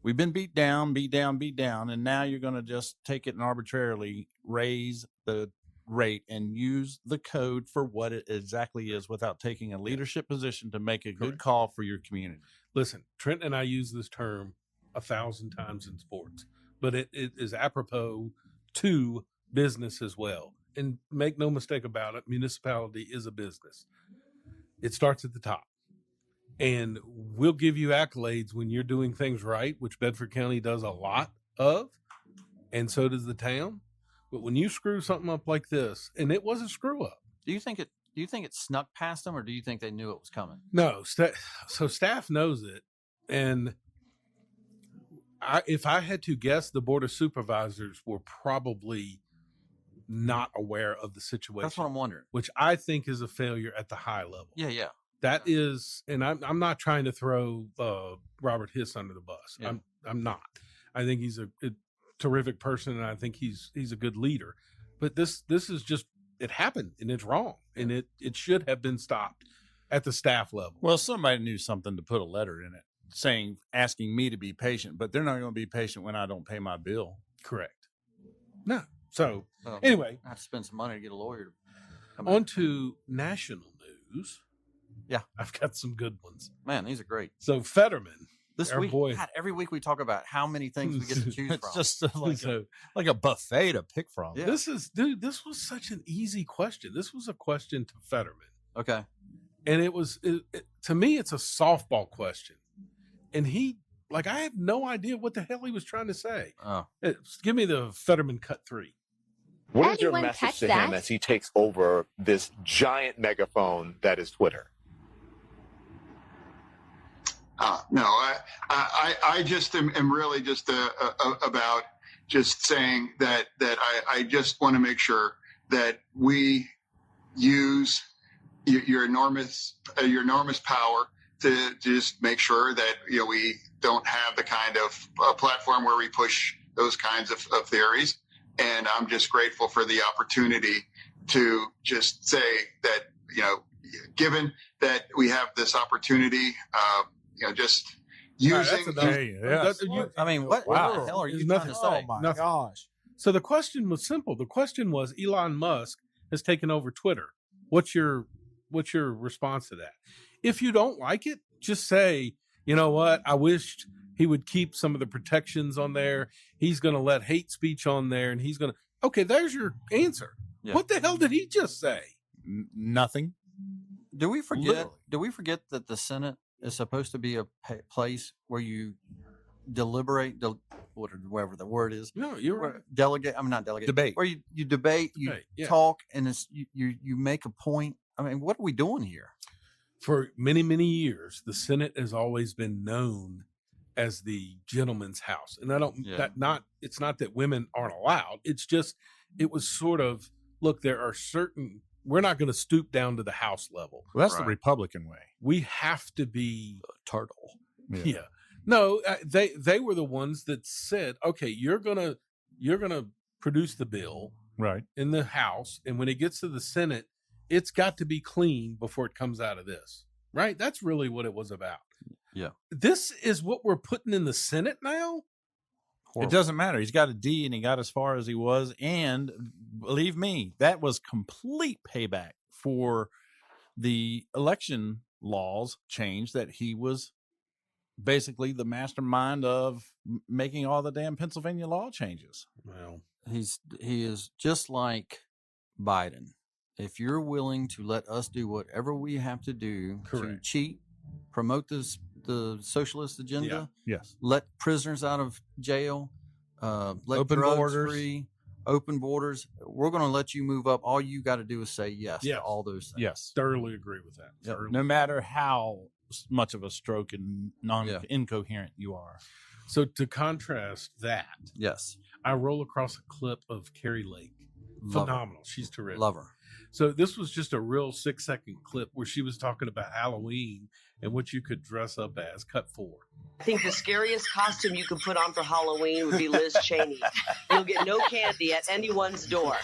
We've been beat down, and now you're going to just take it and arbitrarily raise the rate and use the code for what it exactly is without taking a leadership position to make a good call for your community. Listen, Trent and I use this term 1,000 times in sports, but it is apropos to business as well. And make no mistake about it, municipality is a business. It starts at the top. And we'll give you accolades when you're doing things right, which Bedford County does a lot of, and so does the town. But when you screw something up like this, and it was a screw up. Do you think it snuck past them, or do you think they knew it was coming? No. So staff knows it. And if I had to guess, the Board of Supervisors were probably not aware of the situation. That's what I'm wondering. Which I think is a failure at the high level. Yeah. That is, and I'm not trying to throw Robert Hiss under the bus. Yeah. I'm not. I think he's a terrific person, and I think he's a good leader. But this is just, it happened, and it's wrong, and it should have been stopped at the staff level. Well, somebody knew something to put a letter in it asking me to be patient, but they're not going to be patient when I don't pay my bill. Correct. No. So anyway, I have to spend some money to get a lawyer. On to national news. Yeah, I've got some good ones. Man, these are great. So Fetterman, this week, God, every week we talk about how many things we get to choose It's from. just like a buffet to pick from. Yeah. This was such an easy question. This was a question to Fetterman. Okay. And it was, to me, it's a softball question. And I have no idea what the hell he was trying to say. Oh. Give me the Fetterman cut 3. What is your message to him as he takes over this giant megaphone that is Twitter? No, I just am really just about just saying that I just want to make sure that we use your enormous power to just make sure that we don't have the kind of platform where we push those kinds of theories. And I'm just grateful for the opportunity to just say that, given that we have this opportunity, just using. I mean, what the hell are you trying to say? Oh my gosh. So the question was simple. The question was, Elon Musk has taken over Twitter. What's your response to that? If you don't like it, just say, you know what? I wished he would keep some of the protections on there. He's going to let hate speech on there, and he's going to. Okay, there's your answer. Yeah. What the hell did he just say? Nothing. Do we forget? Literally. Do we forget that the Senate is supposed to be a place where you whatever the word is. No, you're right. Delegate. I'm not delegate. Debate. Where you debate, you Yeah. talk, and you make a point. I mean, what are we doing here? For many, many years, the Senate has always been known as the gentleman's house. And I don't, it's not that women aren't allowed. It's just, it was sort of, look, there are certain, we're not going to stoop down to the House level. Well, that's the Republican way. We have to be turtle. Yeah. No, they were the ones that said, okay, you're gonna produce the bill right in the House, and when it gets to the Senate, it's got to be clean before it comes out of this. Right? That's really what it was about. Yeah. This is what we're putting in the Senate now? It doesn't matter. He's got a D and he got as far as he was. And believe me, that was complete payback for the election laws change that he was basically the mastermind of making all the damn Pennsylvania law changes. Well, he is just like Biden. If you're willing to let us do whatever we have to do to cheat, promote the socialist agenda, yes, let prisoners out of jail, let open drugs borders, free, open borders, we're going to let you move up. All you got to do is say yes to all those things. Yes, thoroughly agree with that. Yep. No matter how much of a stroke and incoherent you are. So to contrast that, yes, I roll across a clip of Carrie Lake. Love her. Phenomenal. She's terrific. Love her. So this was just a real 6-second clip where she was talking about Halloween and what you could dress up as. Cut 4. I think the scariest costume you could put on for Halloween would be Liz Cheney. You'll get no candy at anyone's door.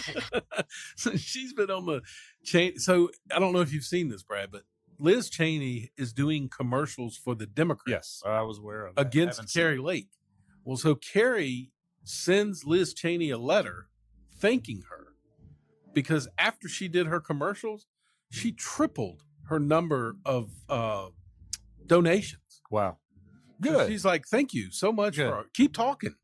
So she's been on the chain. So I don't know if you've seen this, Brad, but Liz Cheney is doing commercials for the Democrats. Yes, I was aware of that. Against Carrie Lake. Well, so Carrie sends Liz Cheney a letter thanking her because after she did her commercials, she tripled her number of donations. Wow. Good. So she's like, thank you so much. Keep talking.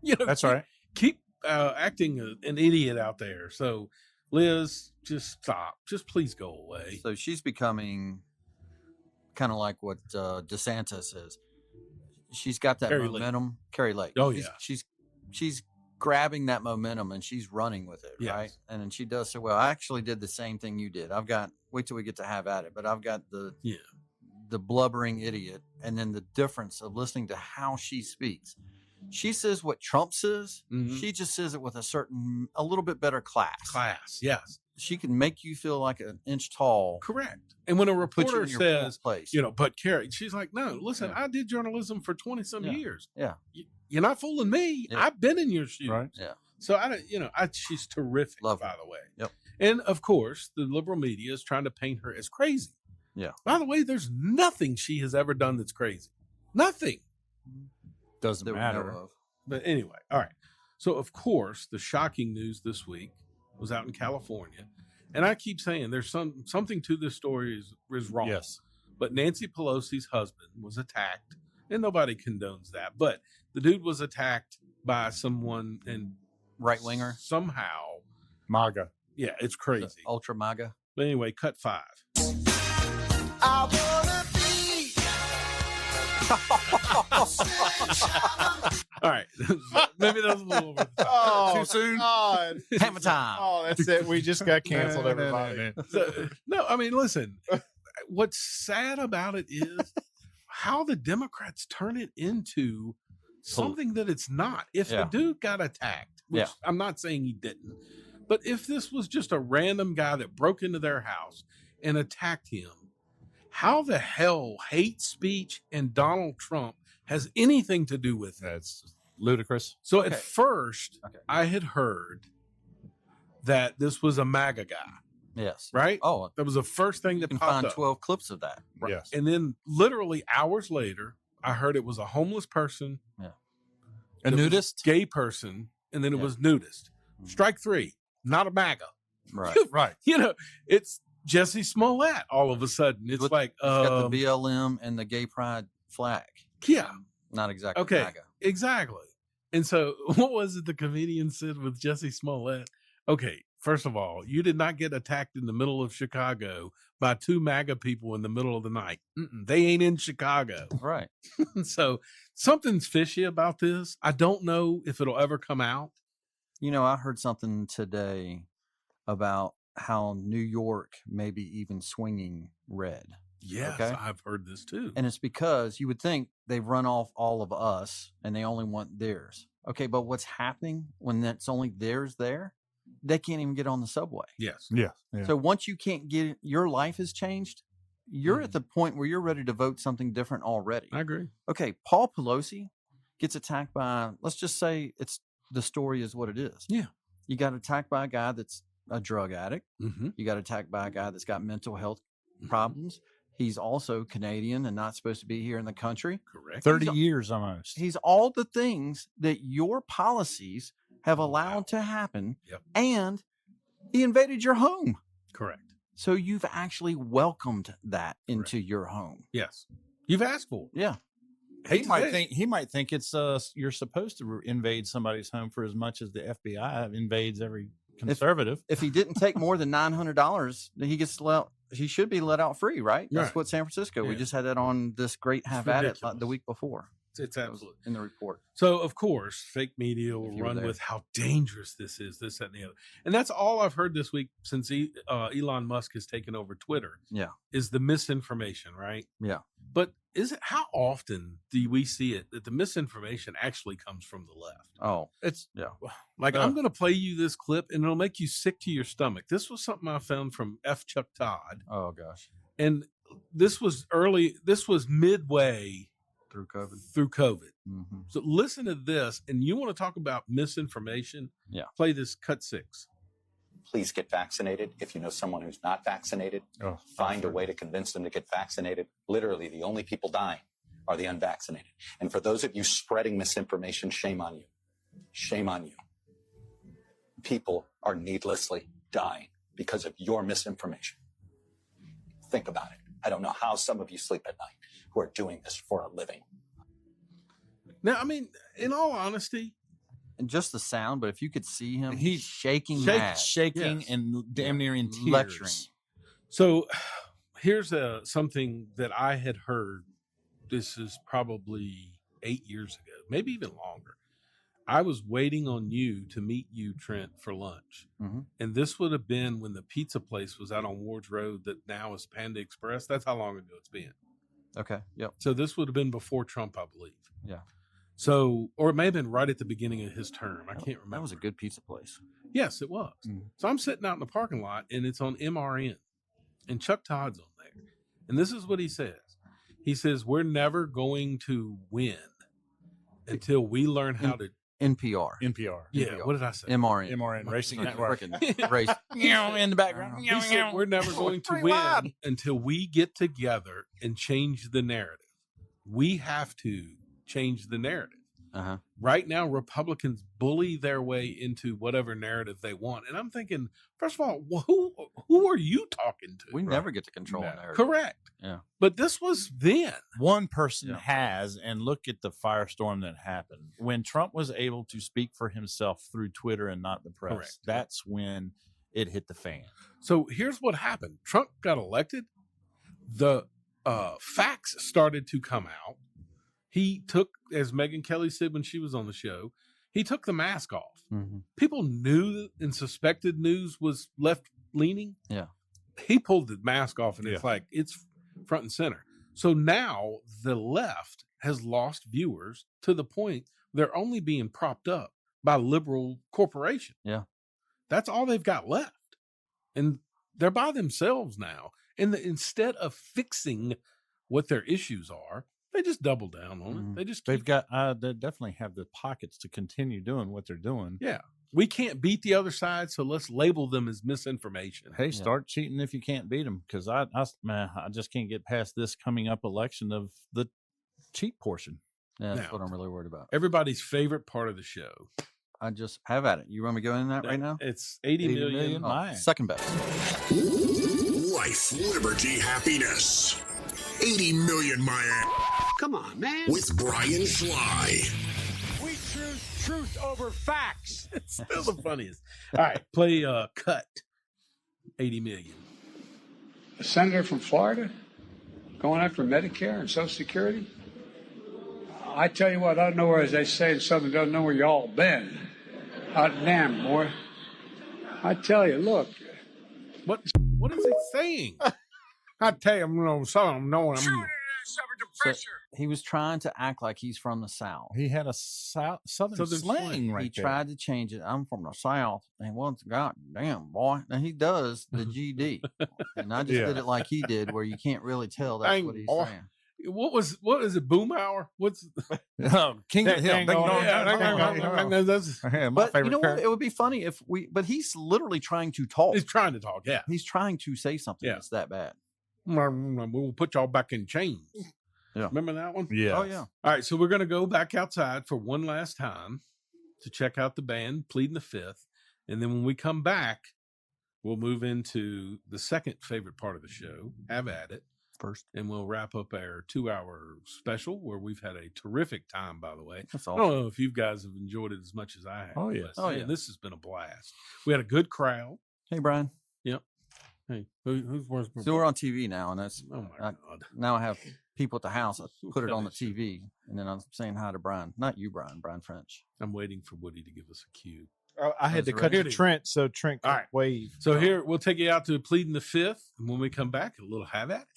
You know, that's right. Keep acting an idiot out there. So Liz, just stop. Just please go away. So she's becoming kind of like what DeSantis is. She's got that momentum. Carrie Lake. Oh, She's grabbing that momentum and she's running with it, right? And then she does so well. I actually did the same thing you did. Wait till we get to have at it, but I've got the blubbering idiot, and then the difference of listening to how she speaks. She says what Trump says. Mm-hmm. She just says it with a little bit better class. Yes. She can make you feel like an inch tall. Correct. And when a reporter says, place. But Carrie, she's like, no, listen, I did journalism for 20 some years. Yeah. You're not fooling me. Yeah. I've been in your shoes. Right. Yeah. So she's terrific, by the way. Yep. And of course, the liberal media is trying to paint her as crazy. Yeah. By the way, there's nothing she has ever done that's crazy. Nothing. Doesn't matter. But anyway, all right. So of course, the shocking news this week was out in California. And I keep saying there's something to this story is wrong. Yes. But Nancy Pelosi's husband was attacked, and nobody condones that. But the dude was attacked by someone and right winger somehow. MAGA. Yeah, it's crazy. Ultra MAGA. But anyway, cut 5. I wanna be. All right. Maybe that was a little over the top. Oh, Too soon? God. Hammer time. Oh, that's it. We just got canceled, everybody. No, I mean, listen, what's sad about it is how the Democrats turn it into something that it's not. If the dude got attacked, which I'm not saying he didn't, but if this was just a random guy that broke into their house and attacked him, how the hell hate speech and Donald Trump has anything to do with it? That's ludicrous. So at first, I had heard that this was a MAGA guy. Yes. Right? Oh, that was the first thing that you can popped find up. 12 clips of that. Right. Yes. And then literally hours later, I heard it was a homeless person. Yeah. A nudist? Gay person. And then it was nudist. Strike 3. Not a MAGA. Right. Right. It's Jesse Smollett all of a sudden. It's like He's got the BLM and the gay pride flag. Yeah. Not exactly Okay. MAGA. Exactly. And so what was it the comedian said with Jesse Smollett? Okay, First of all, you did not get attacked in the middle of Chicago by 2 MAGA people in the middle of the night. They ain't in Chicago. Right. So something's fishy about this. I don't know if it'll ever come out. You know, I heard something today about how New York may be even swinging red. Yes, Okay? I've heard this too. And it's because you would think they've run off all of us and they only want theirs. Okay, but what's happening when that's only theirs there? They can't even get on the subway. Yes. Yeah. So once you can't get your life has changed, you're at the point where you're ready to vote something different already. I agree. Okay, Paul Pelosi gets attacked by, let's just say it's the story is what it is. Yeah. You got attacked by a guy that's a drug addict. Mm-hmm. You got attacked by a guy that's got mental health problems. He's also Canadian and not supposed to be here in the country. Correct. 30 years almost. He's all the things that your policies have allowed to happen. Yep. And he invaded your home. Correct. So you've actually welcomed that into your home. Yes. You've asked for it. Yeah. He might think it's you're supposed to invade somebody's home for as much as the FBI invades every conservative. If he didn't take more than $900, he gets he should be let out free, right? That's Right. what San Francisco. We Yeah. just had that on this great Have At It ridiculous. the week before. It's absolute. In the report. So, of course, fake media will you were run there. with how dangerous this is, this, that, and the other. And that's all I've heard this week since Elon Musk has taken over Twitter Yeah. is the misinformation, right? Yeah. But how often do we see it that the misinformation actually comes from the left? Oh, it's Like, I'm going to play you this clip and it'll make you sick to your stomach. This was something I found from F. Chuck Todd. Oh, gosh. And this was midway through COVID. Mm-hmm. So listen to this. And you want to talk about misinformation? Yeah. Play this cut 6. Please get vaccinated. If you know someone who's not vaccinated, find a way to convince them to get vaccinated. Literally, the only people dying are the unvaccinated. And for those of you spreading misinformation, shame on you. Shame on you. People are needlessly dying because of your misinformation. Think about it. I don't know how some of you sleep at night who are doing this for a living. Now, I mean, in all honesty, and just the sound, but if you could see him, he's shaking shaking and damn near in tears. Lecturing. So here's something that I had heard. This is probably 8 years ago, maybe even longer. I was waiting on you to meet you, Trent, for lunch. Mm-hmm. And this would have been when the pizza place was out on Ward's Road that now is Panda Express. That's how long ago it's been. Okay. Yep. So this would have been before Trump, I believe. Yeah. So, or it may have been right at the beginning of his term. I can't remember. That was a good pizza place. Yes, it was. So I'm sitting out in the parking lot and it's on MRN and Chuck Todd's on there. And this is what he says. He says, we're never going to win until we learn how to. NPR. Yeah. What did I say? MRN. Racing Network. Race. In the background. He said, we're never going to win until we get together and change the narrative. We have to change the narrative. Uh-huh. Right now, Republicans bully their way into whatever narrative they want. And I'm thinking, first of all, who are you talking to? We never get to control a narrative. Correct. Yeah. But this was then. One person has, and look at the firestorm that happened. When Trump was able to speak for himself through Twitter and not the press, Correct. that's when it hit the fan. So here's what happened. Trump got elected. The facts started to come out. He took, as Megyn Kelly said when she was on the show, he took the mask off. Mm-hmm. People knew and suspected news was left-leaning. Yeah. He pulled the mask off, and it's like, it's front and center. So now the left has lost viewers to the point they're only being propped up by liberal corporation. Yeah. That's all they've got left. And they're by themselves now. And instead of fixing what their issues are, they just double down on it. They definitely have the pockets to continue doing what they're doing. Yeah. We can't beat the other side, so let's label them as misinformation. Hey, start cheating if you can't beat them, because I just can't get past this coming up election of the cheat portion. Yeah, that's Now, what I'm really worried about. Everybody's favorite part of the show. I just have at it. You want me to go in that right now? It's 80 million. Oh, second best. Life, liberty, happiness. 80 million, my ass. Come on, man. With Brian Sly. Truth over facts. It's still the funniest. All right, play Cut. 80 million. A senator from Florida going after Medicare and Social Security? I tell you what, I don't know where, as they say in Southern, don't know where y'all been. Hot damn, boy. I tell you, look. What is he saying? I tell you, I'm So he was trying to act like he's from the South. He had a southern slang right He there. tried to change it. I'm from the South. And once, God damn, boy. And he does the GD. And I just Yeah. did it like he did, where you can't really tell that's Dang, what he's boy. saying. What is it? Boom hour? What's King of the Hill. That's my But favorite you know what? character. It would be funny if but he's literally trying to talk. He's trying to talk, yeah. He's trying to say something that's that bad. We'll put y'all back in chains. Yeah. Remember that one? Yeah. Oh, yeah. All right, so we're going to go back outside for one last time to check out the band, Pleading the Fifth. And then when we come back, we'll move into the second favorite part of the show, Have At It. First. And we'll wrap up our 2-hour special where we've had a terrific time, by the way. That's I awesome. don't know if you guys have enjoyed it as much as I have. Oh, yeah. but, Oh, man, yeah. This has been a blast. We had a good crowd. Hey, Brian. Yep. Hey, who's worse? So we're on TV now, and that's Oh, my God. now I have people at the house. I put it cut on the this shit. TV, and then I'm saying hi to Brian. Not you, Brian. Brian French. I'm waiting for Woody to give us a cue. I had to cut to Trent, so Trent could wave. So here, we'll take you out to Pleading the Fifth. And when we come back, a little Have At It.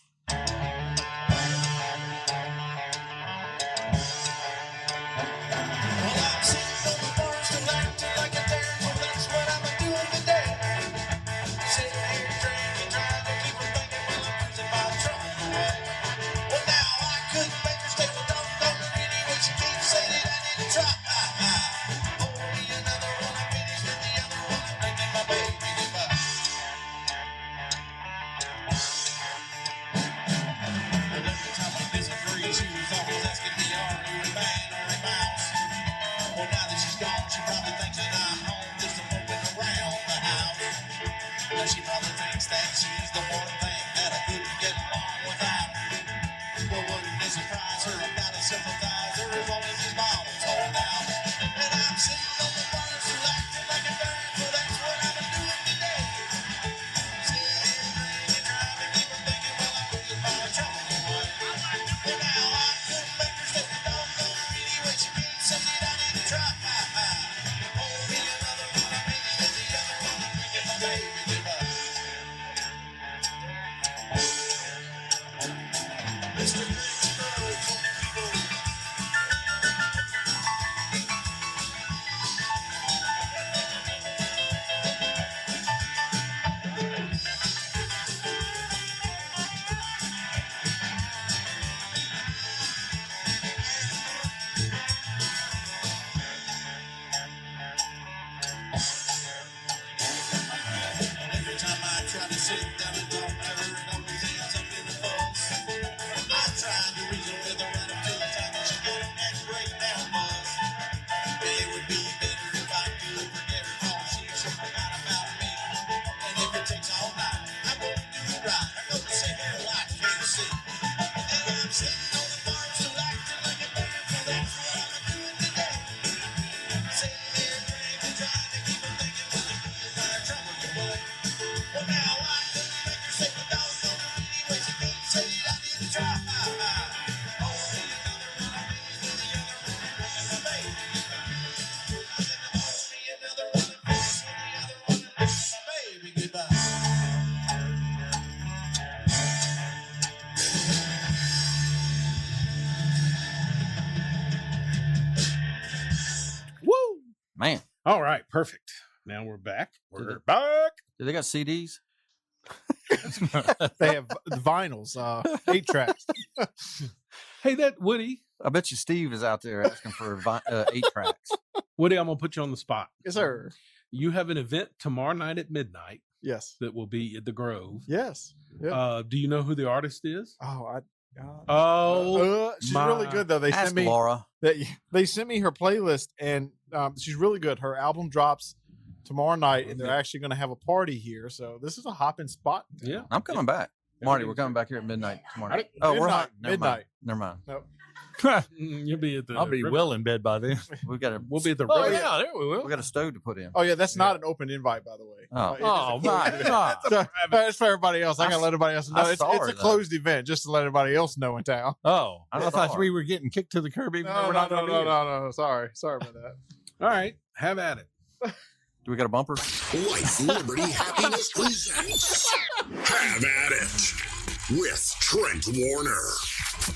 She probably thinks that she's the one thing that I couldn't get along without. Well, wouldn't it surprise her? I'm not a sympathizer as long as these bottles hold out. And I'm sitting on the bar, so acting like a bird, so that's what I've been doing today. Sitting here drinking, trying to keep from thinking, well, I'm losing my trouble away. Well, now I couldn't make her stay doggone really when she can't say that I didn't try. Oh, be another one, I'm maybe the other one, I'm drinking my baby goodbye. Mr. Every time I try to sit down and talk to her, it always ends up in a fuss. I tried to reason with her right up to the time that she got that breakdown buzz. It would be better if I could forget her cause she forgot about me. And if it takes all night, I'm gonna do it right. I'm gonna sit here like KC. And I'm sitting on the bar, still acting like a bird, so that's what I'm doing today. Sitting here drinking, trying to keep from thinking, well, I'm losing my trouble away. Well, now I couldn't make her say the dog on the really way she couldn't say that I didn't try. Oh, the other one, I'm with the other one, I'm bringing my baby. I said, oh, be another one, I'm with the other one, I'm bringing my baby goodbye. Woo! Man. All right, perfect. Now we're back. We're back. Do they got CDs? They have the vinyls, 8 tracks. Hey, that Woody. I bet you Steve is out there asking for 8 tracks. Woody, I'm going to put you on the spot. Yes, sir. You have an event tomorrow night at midnight. Yes. That will be at the Grove. Yes. Yeah. Do you know who the artist is? Oh, she's really good though. They Ask sent me Laura. They sent me her playlist, and she's really good. Her album drops tomorrow night, and they're actually going to have a party here. So this is a hopping spot. Yeah, I'm coming back. Marty, we're coming back here at midnight tomorrow. Midnight. Oh, we're hot. Midnight. Never mind. Nope. You'll be at the. I'll be river. well in bed by then. We got a. We'll be at the. Oh river. yeah, there we will. We got a stove to put in. Oh yeah, that's not an open invite, by the way. Oh. It is a Oh, closed my event. God. That's for everybody else. I gotta let everybody else know. I'm It's sorry, a though. closed event, just to let everybody else know in town. Oh, I'm I thought sorry. we were getting kicked to the curb. Even though we're not gonna be here. No. Sorry about that. All right, have at it. Do we got a bumper? Life, Liberty, Happiness presents Have at It with Trent Warner.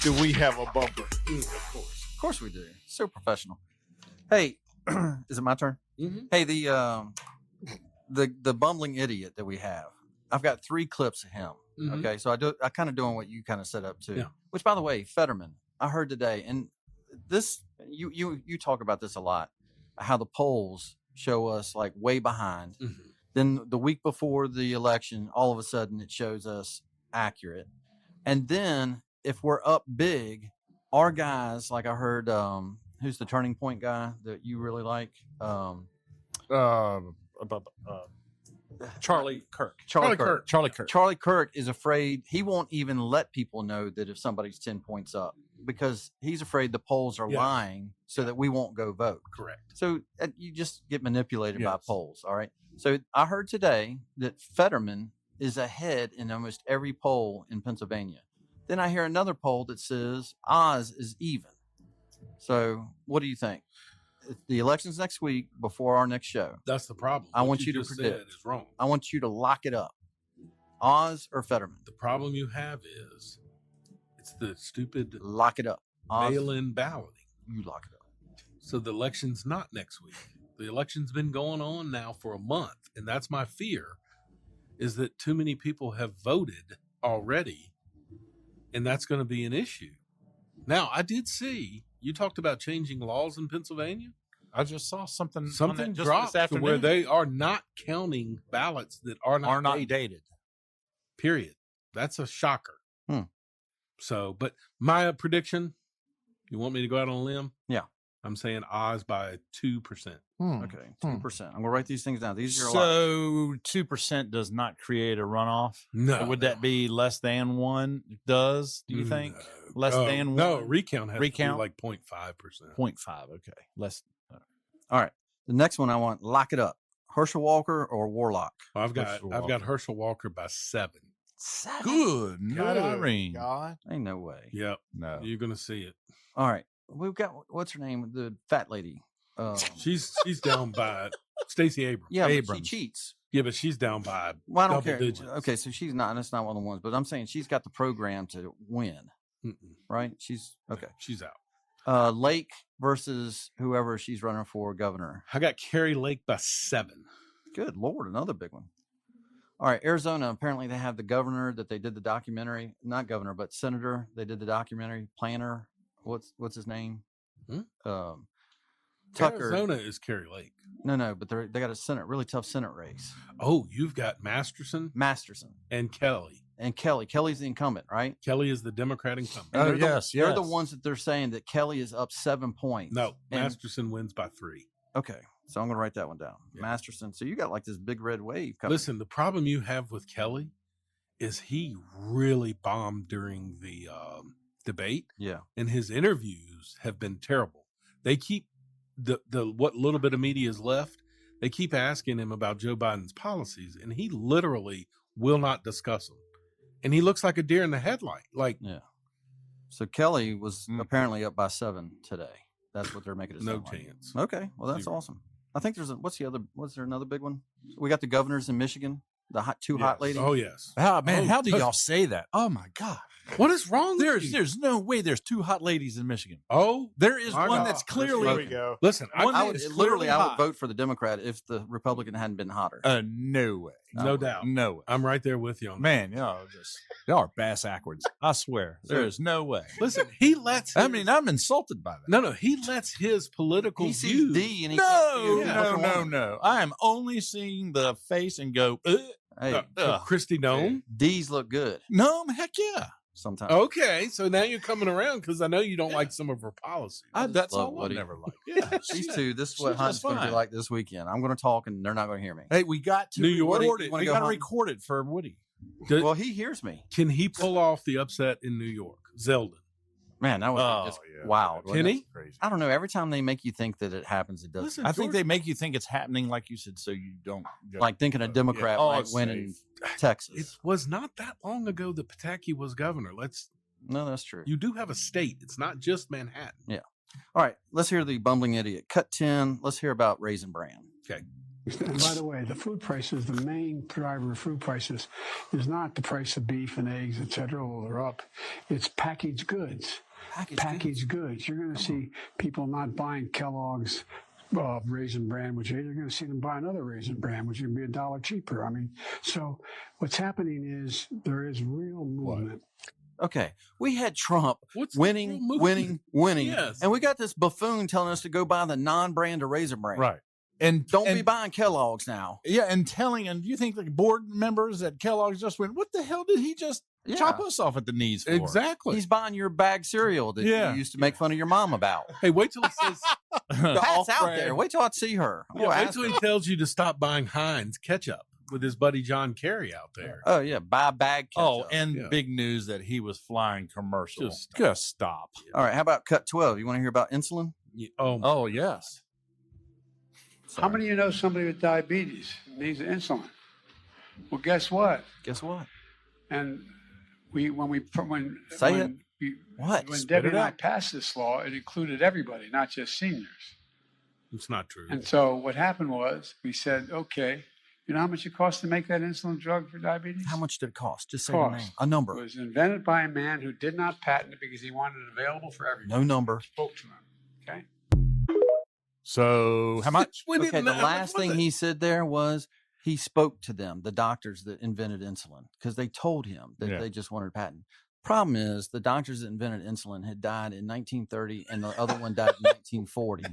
Do we have a bumper? Of course we do. So professional. Hey, is it my turn? Mm-hmm. Hey, the bumbling idiot that we have. I've got 3 clips of him. Mhm. Okay, so I kind of doing what you kind of set up too. Yeah. Which, by the way, Fetterman, I heard today, and this you talk about this a lot, how the polls show us like way behind. Mm-hmm. Then the week before the election, all of a sudden it shows us accurate, and then if we're up big, our guys, like I heard, who's the Turning Point guy that you really like? Charlie Kirk. Charlie Kirk. Charlie Kirk. Charlie Kirk is afraid he won't even let people know that if somebody's 10 points up because he's afraid the polls are Yes. lying so that we won't go vote. Correct. So you just get manipulated by Yes. polls. All right. So I heard today that Fetterman is ahead in almost every poll in Pennsylvania. Then I hear another poll that says Oz is even. So what do you think? The election's next week before our next show. That's the problem. I What want you to just said predict. is wrong. I want you to lock it up. Oz or Fetterman? The problem you have is it's the stupid Lock it up. Oz, mail-in balloting. you lock it up. So the election's not next week. The election's been going on now for a month, and that's my fear, is that too many people have voted already, and that's going to be an issue. Now, I did see you talked about changing laws in Pennsylvania. I just saw something. on Something that just dropped this to where afternoon. they are not counting ballots that are not, are not dated. dated. Period. That's a shocker. Hmm. So, but my prediction, you want me to go out on a limb? Yeah. I'm saying Oz by 2%. Okay, 2%. I'm gonna write these things down. These are a lot. So 2% does not create a runoff. No. Would that be less than 1? Does do you think less than 1? No, recount has Recount? to be like 0.5%. 0.5. Okay, less. All right. The next one I want, lock it up. Herschel Walker or Warlock? I've got Herschel Herschel Walker by 7. Good. Good Irene. God. Ain't no way. Yep. No. You're gonna see it. All right. We've got what's her name? The fat lady. She's down by Stacey Abrams. Yeah, but she Abrams. cheats. Yeah, but she's down by Well, I don't double care. digits. Okay, so she's not. That's not one of the ones. But I'm saying she's got the program to win, right? She's okay. She's out. Lake versus whoever she's running for governor. I got Carrie Lake by 7. Good Lord, another big one. All right, Arizona. Apparently, they have the governor that they did the documentary. Not governor, but senator. They did the documentary. Planner. What's his name? Tucker. Arizona is Carrie Lake. No, but they got a really tough Senate race. Oh, you've got Masterson and Kelly. And Kelly's the incumbent, right? Kelly is the Democrat incumbent. And they're yes, They're the yes. ones that they're saying that Kelly is up 7 points. No, And- Masterson wins by 3. Okay, so I'm going to write that one down. Yeah. Masterson. So you got like this big red wave coming. Listen, the problem you have with Kelly is he really bombed during the debate. Yeah. And his interviews have been terrible. They keep the what little bit of media is left, they keep asking him about Joe Biden's policies, and he literally will not discuss them. And he looks like a deer in the headlight. Like, Yeah. So Kelly was apparently up by 7 today. That's what they're making it no sound like. chance. Okay, well that's Zero. awesome. I think was there another big one? We got the governors in Michigan, the two hot ladies. Oh yes. Oh man, Oh, how do that's- y'all say that? Oh my God. What is wrong with you? There's no way there's 2 hot ladies in Michigan. Oh, There is my one God. that's Here clearly we go. Listen, One I that would is literally clearly I would hot. vote for the Democrat if the Republican hadn't been hotter. no way. no doubt. No way. I'm right there with you on that. Man, y'all are bass backwards. I swear. There is no way. Listen, he lets I mean, I'm insulted by that. no, he lets his political He sees views. D and he can't see No, what's no, wrong. no. I am only seeing the face and go, Hey, Christy Nome. D's look good no, heck yeah. sometimes. Okay, so now you're coming around because I know you don't like some of her policies. That's love all I Woody. never liked. Yeah, These two, this is what she's Hunt's just going to be fine. like this weekend. I'm going to talk and they're not going to hear me. Hey, we got to New York? record You it. wanna We go got to home? record it for Woody. Does- Well, he hears me. Can he pull off the upset in New York? Zeldin. Man, that was just wild. wasn't Kenny? it? I don't know. Every time they make you think that it happens, it doesn't. Listen, I think they make you think it's happening, like you said, so you don't go, Like thinking a Democrat Oh, might it's win in It Texas. was not that long ago that Pataki was governor. No, that's true. You do have a state. It's not just Manhattan. Yeah. All right. Let's hear the bumbling idiot. Cut 10. Let's hear about Raisin Bran. Okay. And by the way, the food prices, the main driver of food prices is not the price of beef and eggs, et cetera, although they're up. It's packaged goods. Packaged goods. You're going to see people not buying Kellogg's Raisin Bran, which you're going to see them buy another Raisin Bran, which is going to be $1 cheaper. I mean, so what's happening is there is real movement. Okay. We had Trump What's winning. Yes. And we got this buffoon telling us to go buy the non-brand of Raisin Bran. right. And Don't be buying Kellogg's now. Yeah, and telling, and you think the board members at Kellogg's just went, what the hell did he just chop us off at the knees for? Exactly. He's buying your bag cereal that Yeah. you used to make fun of your mom about. Hey, wait till he says Pat's out there. Wait till I see her. I'm gonna wait ask till her. he tells you to stop buying Heinz ketchup with his buddy John Kerry out there. Oh, yeah. Buy bag ketchup. Oh, and big news that he was flying commercial. Just stop. All right. How about cut 12? You want to hear about insulin? Oh, yes. How many of you know somebody with diabetes needs insulin? Well, guess what? Guess what? And Say it. What? When Spit Debbie it and I out. passed this law, it included everybody, not just seniors. It's not true. And so what happened was we said, okay, you know how much it costs to make that insulin drug for diabetes? How much did it cost? Just say the name. A number. It was invented by a man who did not patent it because he wanted it available for everyone. No number. Spoke to him. Okay. So how much? Okay, the last thing he said there was he spoke to them, the doctors that invented insulin, because they told him that they just wanted a patent. Problem is, the doctors that invented insulin had died in 1930 and the other one died in 1940.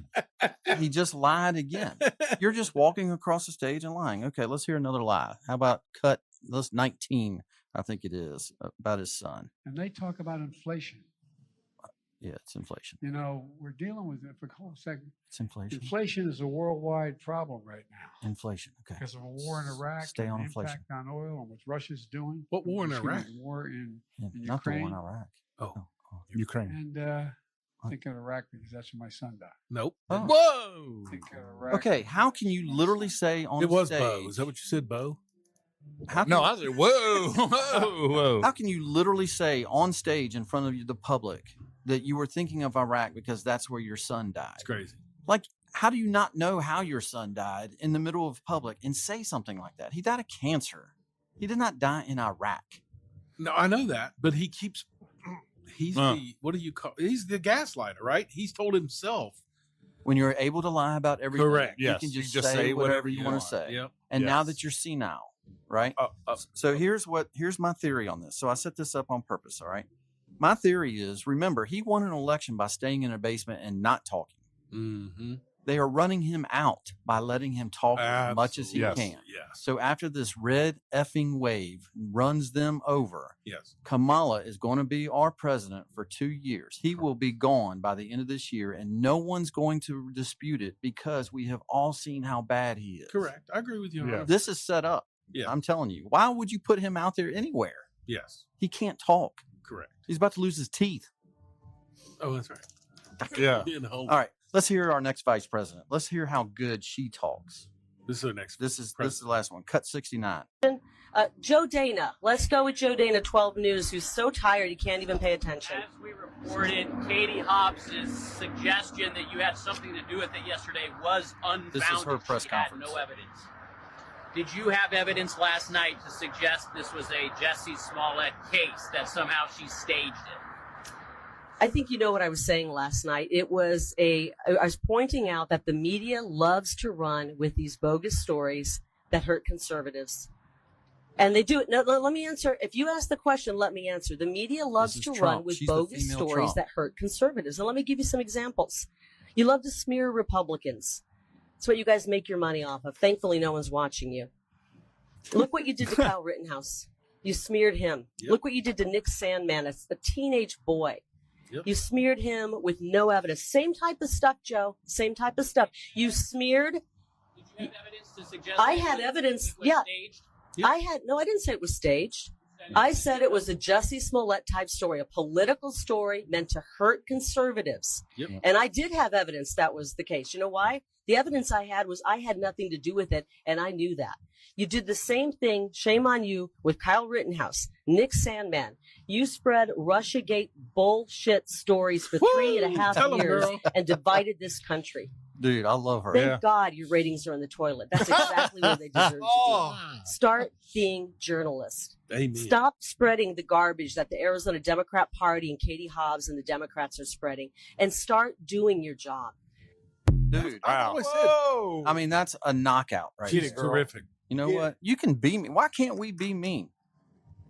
He just lied again. You're just walking across the stage and lying. Okay, let's hear another lie. How about cut 19, I think it is, about his son. And they talk about inflation. Yeah, it's inflation. You know, we're dealing with it for a whole second. It's inflation. Inflation is a worldwide problem right now. Inflation. Okay. Because of a war in Iraq, Stay on and the inflation. impact on oil, and what Russia's doing. What war in Excuse me, Iraq? War in Not Ukraine. the one in Iraq. Oh. Ukraine. And I think of Iraq because that's where my son died. Nope. Oh. Whoa. Think of Iraq. Okay, how can you literally say on It was stage? Bo. Is that what you said, Bo? How can No, I said, whoa, whoa, whoa. How can you literally say on stage in front of the public that you were thinking of Iraq because that's where your son died? It's crazy. Like, how do you not know how your son died in the middle of public and say something like that? He died of cancer. He did not die in Iraq. No, I know that, but he keeps. He's the what do you call? He's the gaslighter, right? He's told himself. When you're able to lie about everything, Correct. you Yes. can just, You just say say whatever whatever you you want want. to say. Yep. And now Yes. that you're senile, right? So here's my theory on this. So I set this up on purpose. All right. My theory is, remember, he won an election by staying in a basement and not talking. Mm-hmm. They are running him out by letting him talk as much as he Absolutely. can. Yes. So after this red effing wave runs them over, Yes. Kamala is going to be our president for 2 years. He will be gone by the end of this year, and no one's going to dispute it because we have all seen how bad he is. Correct. I agree with you. On that. This is set up. Yeah. I'm telling you. Why would you put him out there anywhere? Yes. He can't talk. Correct. He's about to lose his teeth. Oh, that's right. Yeah. All right. Let's hear our next vice president. Let's hear how good she talks. This is the next. This is the last one. Cut 69. Joe Dana. Let's go with Joe Dana, 12 News, who's so tired he can't even pay attention. As we reported, Katie Hobbs' suggestion that you had something to do with it yesterday was unfounded. This is her press She had conference. no evidence. Did you have evidence last night to suggest this was a Jussie Smollett case, that somehow she staged it? I think you know what I was saying last night. I was pointing out that the media loves to run with these bogus stories that hurt conservatives. And they do it. No, let me answer. If you ask the question, let me answer. The media loves to run with bogus stories that hurt conservatives. And let me give you some examples. You love to smear Republicans. That's what you guys make your money off of. Thankfully, no one's watching you. Look what you did to Kyle Rittenhouse. You smeared him. Yep. Look what you did to Nick Sandmann, a teenage boy. Yep. You smeared him with no evidence. Same type of stuff, Joe. Same type of stuff. You smeared. Did you have evidence to suggest I that had it evidence. was Yeah. staged? I didn't say it was staged. I said it was a Jussie Smollett type story, a political story meant to hurt conservatives. Yep. And I did have evidence that was the case. You know why? The evidence I had was I had nothing to do with it, and I knew that. You did the same thing, shame on you, with Kyle Rittenhouse, Nick Sandmann. You spread Russiagate bullshit stories for 3.5 years and divided this country. Dude, I love her. Thank God your ratings are in the toilet. That's exactly where they deserve to be. Start being journalists. Amen. Stop spreading the garbage that the Arizona Democrat Party and Katie Hobbs and the Democrats are spreading, and start doing your job. Dude, Whoa. I mean, that's a knockout, right? She's there. terrific. You know what? You can be mean. Why can't we be mean?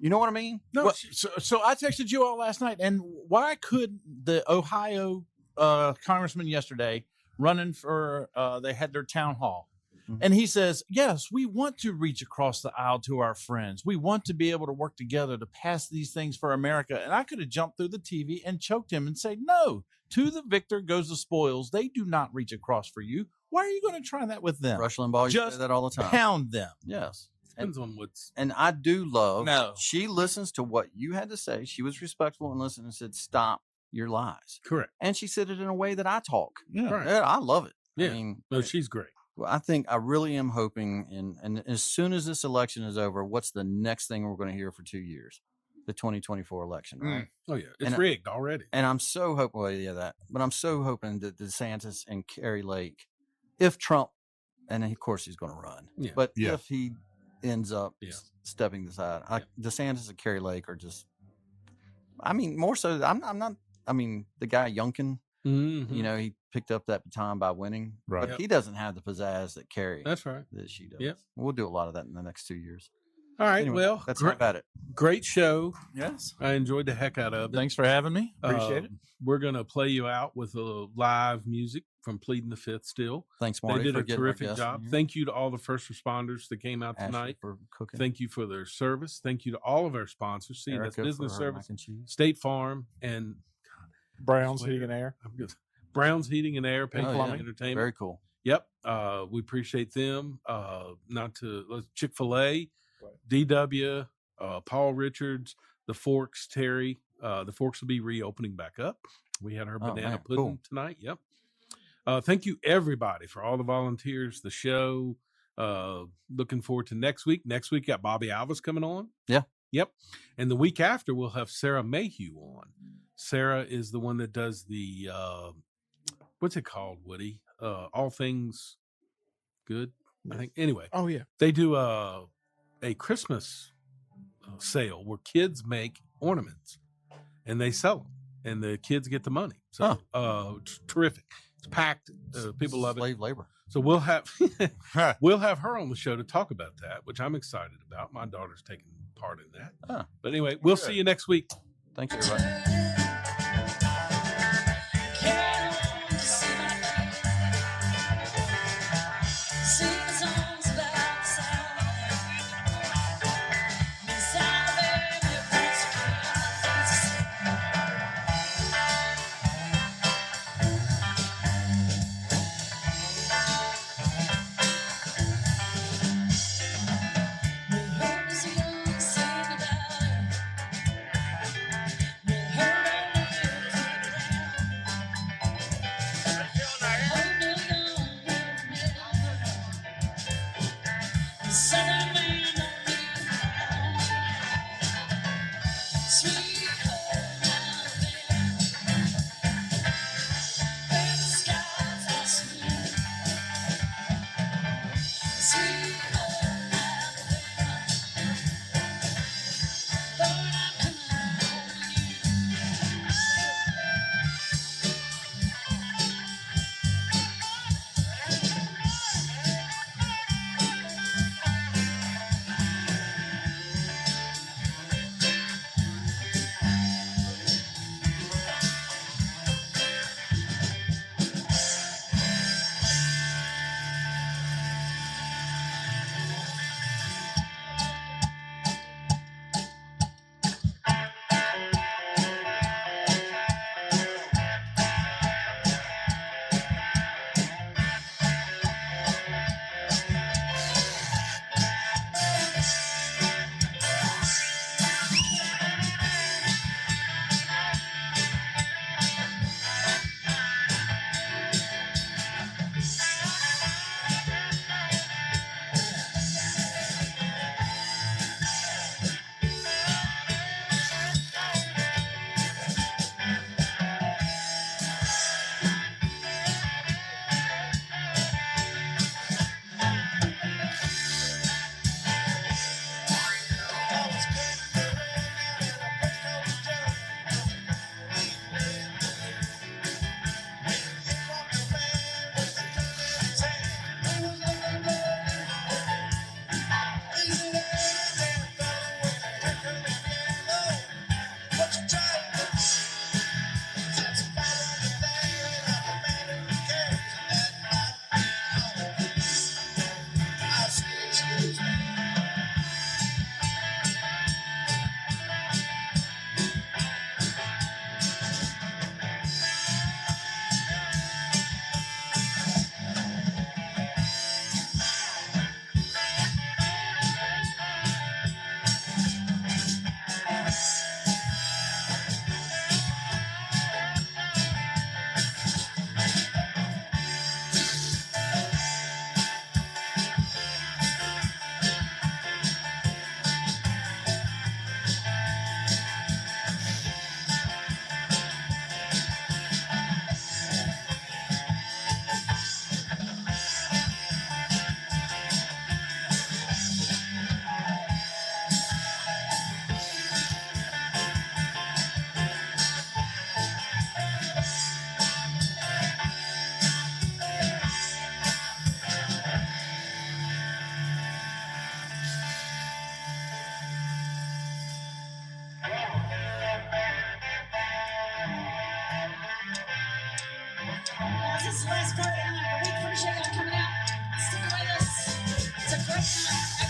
You know what I mean? No, so I texted you all last night, and why could the Ohio congressman yesterday running for they had their town hall, and he says, yes, we want to reach across the aisle to our friends. We want to be able to work together to pass these things for America. And I could have jumped through the TV and choked him and say, no, to the victor goes the spoils. They do not reach across for you. Why are you going to try that with them? Rush Limbaugh used to say that all the time. Pound them. Yes. Depends on what's. And I do love. No. She listens to what you had to say. She was respectful and listened and said, "Stop your lies." Correct. And she said it in a way that I talk. Yeah. Right. Yeah, I love it. Yeah. I mean, No, she's great. well, I really am hoping, and as soon as this election is over, what's the next thing we're going to hear for 2 years? The 2024 election, right? Oh yeah, it's And rigged already. And I'm so hoping, well, yeah, that. But I'm so hoping that DeSantis and Kerry Lake, if Trump, and of course he's going to run, Yeah. but Yeah. if he ends up Yeah. stepping aside, DeSantis and Kerry Lake are just. I mean, more so. I'm not. I mean, the guy Youngkin, Mhm. you know, he picked up that baton by winning, Right. but Yep. he doesn't have the pizzazz that Kerry That's right. that she does. Yep. We'll do a lot of that in the next 2 years. All right. Anyway, well, that's great, about it. great show. Yes. I enjoyed the heck out of it. Thanks for having me. Appreciate it. We're gonna play you out with a live music from Pleading the Fifth. Still, Thanks, Marty, they did for a getting our terrific guests job. in here. Thank you to all the first responders that came out Ashley tonight. for cooking. Thank you for their service. Thank you to all of our sponsors. See, that's Erica for Business her Service, mac and cheese. State Farm, and Brown's Heating and Air. I'm good. Brown's Heating and Air, Pink Oh, Plumbing yeah. Entertainment. Very cool. Yep. We appreciate them. Chick-fil-A, DW, Paul Richards, the Forks, Terry. The Forks will be reopening back up. We had our Oh, banana man, pudding cool. tonight. Yep. Thank you everybody for all the volunteers, the show. Looking forward to next week. Next week got Bobby Alvis coming on. Yeah. Yep. And the week after we'll have Sarah Mayhew on. Sarah is the one that does the what's it called, Woody? All Things Good, I think. Anyway. Oh yeah. They do a Christmas sale where kids make ornaments and they sell them and the kids get the money. So terrific. It's packed. People love Slave labor. So we'll have her on the show to talk about that, which I'm excited about. My daughter's taking part in that. Oh. But anyway, we'll see you next week. Thanks, everybody. Hey! This is the last part of the night, but we appreciate y'all coming out. Stick with us. It's a great night.